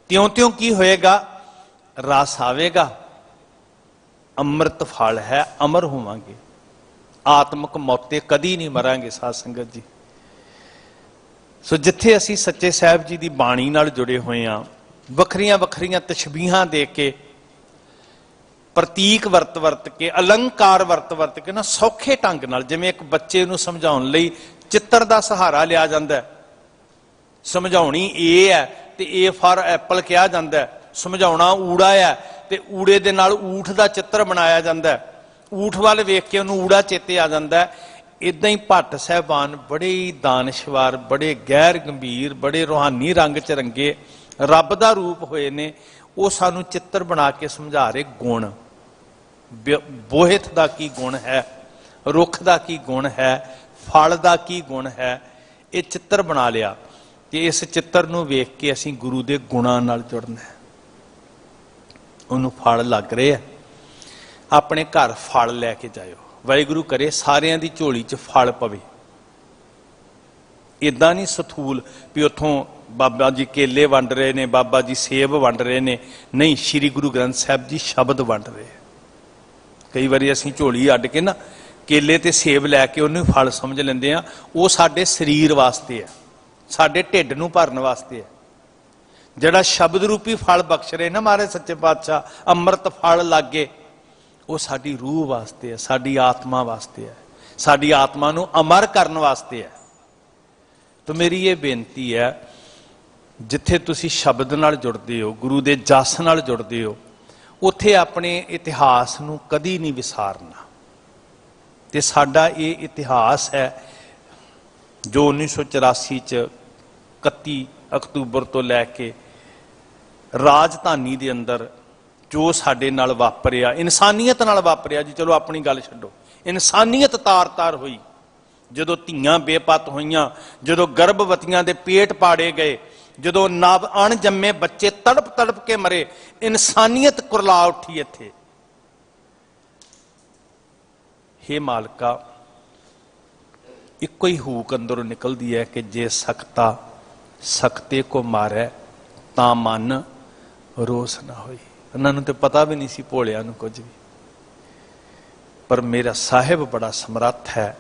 S1: ਤਿਉਂ-ਤਿਉਂ ਕੀ ਹੋਏਗਾ? ਰਸ ਆਵੇਗਾ, ਅੰਮ੍ਰਿਤ ਫਲ ਹੈ, ਅਮਰ ਹੋਵਾਂਗੇ, ਆਤਮਕ ਮੌਤੇ ਕਦੀ ਨਹੀਂ ਮਰਾਂਗੇ। ਸਾਧ ਸੰਗਤ ਜੀ, ਸੋ ਜਿੱਥੇ ਅਸੀਂ ਸੱਚੇ ਸਾਹਿਬ ਜੀ ਦੀ ਬਾਣੀ ਨਾਲ ਜੁੜੇ ਹੋਏ ਹਾਂ, ਵੱਖਰੀਆਂ ਵੱਖਰੀਆਂ ਤਸ਼ਬੀਹਾਂ ਦੇ ਕੇ, ਪ੍ਰਤੀਕ ਵਰਤ ਕੇ, ਅਲੰਕਾਰ ਵਰਤ ਕੇ ਨਾ ਸੌਖੇ ਢੰਗ ਨਾਲ, ਜਿਵੇਂ ਇੱਕ ਬੱਚੇ ਨੂੰ ਸਮਝਾਉਣ ਲਈ ਚਿੱਤਰ ਦਾ ਸਹਾਰਾ ਲਿਆ ਜਾਂਦਾ, ਸਮਝਾਉਣੀ ਏ ਹੈ ਤੇ ਏ ਫਾਰ ਐਪਲ ਕਿਹਾ ਜਾਂਦਾ, ਸਮਝਾਉਣਾ ਊੜਾ ਹੈ ਤੇ ਊੜੇ ਦੇ ਨਾਲ ਊਠ ਦਾ ਚਿੱਤਰ ਬਣਾਇਆ ਜਾਂਦਾ, ਊਠ ਵੱਲ ਵੇਖ ਕੇ ਉਹਨੂੰ ਊੜਾ ਚੇਤੇ ਆ ਜਾਂਦਾ। ਇਦਾਂ ਹੀ ਭੱਟ ਸਾਹਿਬਾਨ ਬੜੇ ਹੀ ਦਾਨਸ਼ਵਾਰ, ਬੜੇ ਗਹਿਰ ਗੰਭੀਰ, ਬੜੇ ਰੂਹਾਨੀ ਰੰਗ ਚ ਰੰਗੇ ਰੱਬ ਦਾ ਰੂਪ ਹੋਏ ਨੇ। ਉਹ ਸਾਨੂੰ ਚਿੱਤਰ ਬਣਾ ਕੇ ਸਮਝਾ ਰਹੇ ਗੁਣ, ਬੋਹਿਤ ਦਾ ਕੀ ਗੁਣ ਹੈ, ਰੁੱਖ ਦਾ ਕੀ ਗੁਣ ਹੈ, ਫਲ ਦਾ ਕੀ ਗੁਣ ਹੈ। ਇਹ ਚਿੱਤਰ ਬਣਾ ਲਿਆ ਤੇ ਇਸ ਚਿੱਤਰ ਨੂੰ ਵੇਖ ਕੇ ਅਸੀਂ ਗੁਰੂ ਦੇ ਗੁਣਾਂ ਨਾਲ ਜੁੜਨਾ ਹੈ। ਉਹਨੂੰ ਫਲ ਲੱਗ ਰਹੇ ਆ, ਆਪਣੇ ਘਰ ਫਲ ਲੈ ਕੇ ਜਾਇਓ, ਵਾਹਿਗੁਰੂ ਕਰੇ ਸਾਰਿਆਂ ਦੀ ਝੋਲੀ 'ਚ ਫਲ ਪਵੇ। ਇਦਾਂ ਨਹੀਂ ਸਥੂਲ ਵੀ ਉੱਥੋਂ ਬਾਬਾ ਜੀ ਕੇਲੇ ਵੰਡ ਰਹੇ ਨੇ, ਬਾਬਾ ਜੀ ਸੇਬ ਵੰਡ ਰਹੇ ਨੇ, ਨਹੀਂ, ਸ੍ਰੀ ਗੁਰੂ ਗ੍ਰੰਥ ਸਾਹਿਬ ਜੀ ਸ਼ਬਦ ਵੰਡ ਰਹੇ। ਕਈ ਵਾਰੀ ਅਸੀਂ ਝੋਲੀ ਅੱਡ ਕੇ ਨਾ ਕੇਲੇ ਤੇ ਸੇਬ ਲੈ ਕੇ ਉਹਨੂੰ ਫਲ ਸਮਝ ਲੈਂਦੇ ਆ। ਉਹ ਸਾਡੇ ਸਰੀਰ ਵਾਸਤੇ ਹੈ, ਸਾਡੇ ਢਿੱਡ ਨੂੰ ਭਰਨ ਵਾਸਤੇ ਹੈ। ਜਿਹੜਾ ਸ਼ਬਦ ਰੂਪੀ ਫਲ ਬਖਸ਼ ਰਹੇ ਨਾ ਮਹਾਰਾਜ ਸੱਚੇ ਪਾਤਸ਼ਾਹ, ਅੰਮ੍ਰਿਤ ਫਲ ਲਾਗੇ, ਉਹ ਸਾਡੀ ਰੂਹ ਵਾਸਤੇ ਹੈ, ਸਾਡੀ ਆਤਮਾ ਵਾਸਤੇ ਹੈ, ਸਾਡੀ ਆਤਮਾ ਨੂੰ ਅਮਰ ਕਰਨ ਵਾਸਤੇ ਹੈ। ਤਾਂ ਮੇਰੀ ਇਹ ਬੇਨਤੀ ਹੈ, ਜਿੱਥੇ ਤੁਸੀਂ ਸ਼ਬਦ ਨਾਲ ਜੁੜਦੇ ਹੋ, ਗੁਰੂ ਦੇ ਜਸ ਨਾਲ ਜੁੜਦੇ ਹੋ, ਉੱਥੇ ਆਪਣੇ ਇਤਿਹਾਸ ਨੂੰ ਕਦੀ ਨਹੀਂ ਵਿਸਾਰਨਾ। ਤੇ ਸਾਡਾ ਇਹ ਇਤਿਹਾਸ ਹੈ ਜੋ 1984 ਚ 31 ਅਕਤੂਬਰ ਤੋਂ ਲੈ ਕੇ ਰਾਜਧਾਨੀ ਦੇ ਅੰਦਰ ਜੋ ਸਾਡੇ ਨਾਲ ਵਾਪਰਿਆ, ਇਨਸਾਨੀਅਤ ਨਾਲ ਵਾਪਰਿਆ ਜੀ। ਚਲੋ ਆਪਣੀ ਗੱਲ ਛੱਡੋ, ਇਨਸਾਨੀਅਤ ਤਾਰ-ਤਾਰ ਹੋਈ। ਜਦੋਂ ਧੀਆਂ ਬੇਪਤ ਹੋਈਆਂ, ਜਦੋਂ ਗਰਭਵਤੀਆਂ ਦੇ ਪੇਟ ਪਾੜੇ ਗਏ, ਜਦੋਂ ਨਵ ਅਣਜੰਮੇ ਬੱਚੇ ਤੜਪ ਤੜਪ ਕੇ ਮਰੇ, ਇਨਸਾਨੀਅਤ ਕੁਰਲਾ ਉੱਠੀ ਇੱਥੇ। ਹੇ ਮਾਲਕਾ, ਇੱਕੋ ਹੀ ਹੂਕ ਅੰਦਰੋਂ ਨਿਕਲਦੀ ਹੈ ਕਿ ਜੇ ਸਕਤਾ ਸਕਤੇ ਕੋ ਮਾਰੈ ਤਾਂ ਮਨ ਰੋਸ ਨਾ ਹੋਈ। ਉਹਨਾਂ ਨੂੰ ਤੇ ਪਤਾ ਵੀ ਨਹੀਂ ਸੀ ਭੋਲਿਆਂ ਨੂੰ ਕੁਝ ਵੀ, ਪਰ ਮੇਰਾ ਸਾਹਿਬ ਬੜਾ ਸਮਰੱਥ ਹੈ।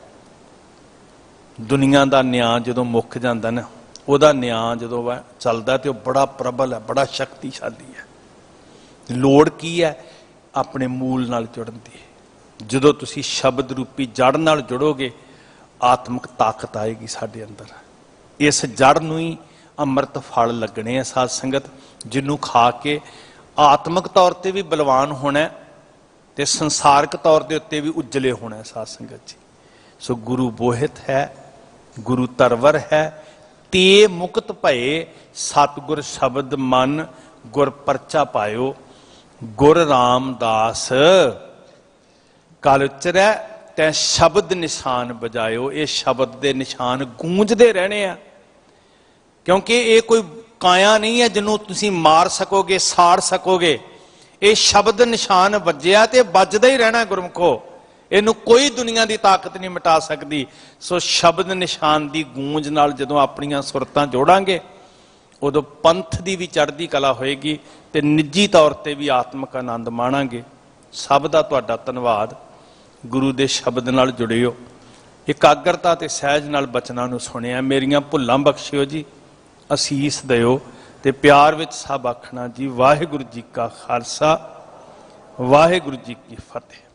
S1: ਦੁਨੀਆ ਦਾ ਨਿਆਂ ਜਦੋਂ ਮੁੱਕ ਜਾਂਦਾ ਨਾ, ਉਹਦਾ ਨਿਆਂ ਜਦੋਂ ਚੱਲਦਾ ਤੇ ਉਹ ਬੜਾ ਪ੍ਰਬਲ ਹੈ, ਬੜਾ ਸ਼ਕਤੀਸ਼ਾਲੀ ਹੈ। ਲੋੜ ਕੀ ਹੈ? ਆਪਣੇ ਮੂਲ ਨਾਲ ਜੁੜਨ ਦੀ। ਜਦੋਂ ਤੁਸੀਂ ਸ਼ਬਦ ਰੂਪੀ ਜੜ ਨਾਲ ਜੁੜੋਗੇ, ਆਤਮਿਕ ਤਾਕਤ ਆਏਗੀ ਸਾਡੇ ਅੰਦਰ। ਇਸ ਜੜ ਨੂੰ ਹੀ ਅੰਮ੍ਰਿਤ ਫਲ ਲੱਗਣੇ ਆ ਸਾਧ ਸੰਗਤ, ਜਿਹਨੂੰ ਖਾ ਕੇ ਆਤਮਿਕ ਤੌਰ ਤੇ ਵੀ ਬਲਵਾਨ ਹੋਣਾ ਤੇ ਸੰਸਾਰਿਕ ਤੌਰ ਦੇ ਉੱਤੇ ਵੀ ਉਜਲੇ ਹੋਣਾ ਸਾਧ ਸੰਗਤ ਜੀ। ਸੋ ਗੁਰੂ ਬੋਹਿਤ ਹੈ, ਗੁਰੂ ਤਰਵਰ ਹੈ, ਤੇ ਮੁਕਤ ਭਏ ਸਤਿਗੁਰ ਸ਼ਬਦ ਮਨ ਗੁਰ ਪਰਚਾ ਪਾਇਓ। ਗੁਰ ਰਾਮਦਾਸ ਕਲ ਉਚਰੈ ਤੈ ਸ਼ਬਦ ਨਿਸ਼ਾਨ ਬਜਾਇਓ। ਇਹ ਸ਼ਬਦ ਦੇ ਨਿਸ਼ਾਨ ਗੂੰਜਦੇ ਰਹਿਣੇ ਆ, ਕਿਉਂਕਿ ਇਹ ਕੋਈ ਕਾਇਆ ਨਹੀਂ ਹੈ ਜਿਹਨੂੰ ਤੁਸੀਂ ਮਾਰ ਸਕੋਗੇ, ਸਾੜ ਸਕੋਗੇ। ਇਹ ਸ਼ਬਦ ਨਿਸ਼ਾਨ ਵੱਜਿਆ ਤੇ ਵੱਜਦਾ ਹੀ ਰਹਿਣਾ ਗੁਰਮੁਖੋ। ਇਹਨੂੰ ਕੋਈ ਦੁਨੀਆ ਦੀ ਤਾਕਤ ਨਹੀਂ ਮਿਟਾ ਸਕਦੀ। ਸੋ ਸ਼ਬਦ ਨਿਸ਼ਾਨ ਦੀ ਗੂੰਜ ਨਾਲ ਜਦੋਂ ਆਪਣੀਆਂ ਸੁਰਤਾਂ ਜੋੜਾਂਗੇ, ਉਦੋਂ ਪੰਥ ਦੀ ਵੀ ਚੜ੍ਹਦੀ ਕਲਾ ਹੋਏਗੀ ਤੇ ਨਿੱਜੀ ਤੌਰ ਤੇ ਵੀ ਆਤਮਿਕ ਆਨੰਦ ਮਾਣਾਂਗੇ। ਸਭ ਦਾ ਤੁਹਾਡਾ ਧੰਨਵਾਦ। ਗੁਰੂ ਦੇ ਸ਼ਬਦ ਨਾਲ ਜੁੜਿਓ, ਇਕਾਗਰਤਾ ਤੇ ਸਹਿਜ ਨਾਲ ਬਚਨਾਂ ਨੂੰ ਸੁਣਿਆ। ਮੇਰੀਆਂ ਭੁੱਲਾਂ ਬਖਸ਼ਿਓ ਜੀ, ਅਸੀਸ ਦਿਓ ਤੇ ਪਿਆਰ ਵਿੱਚ ਸਭ ਆਖਣਾ ਜੀ। ਵਾਹਿਗੁਰੂ ਜੀ ਕਾ ਖਾਲਸਾ, ਵਾਹਿਗੁਰੂ ਜੀ ਕੀ ਫਤਿਹ।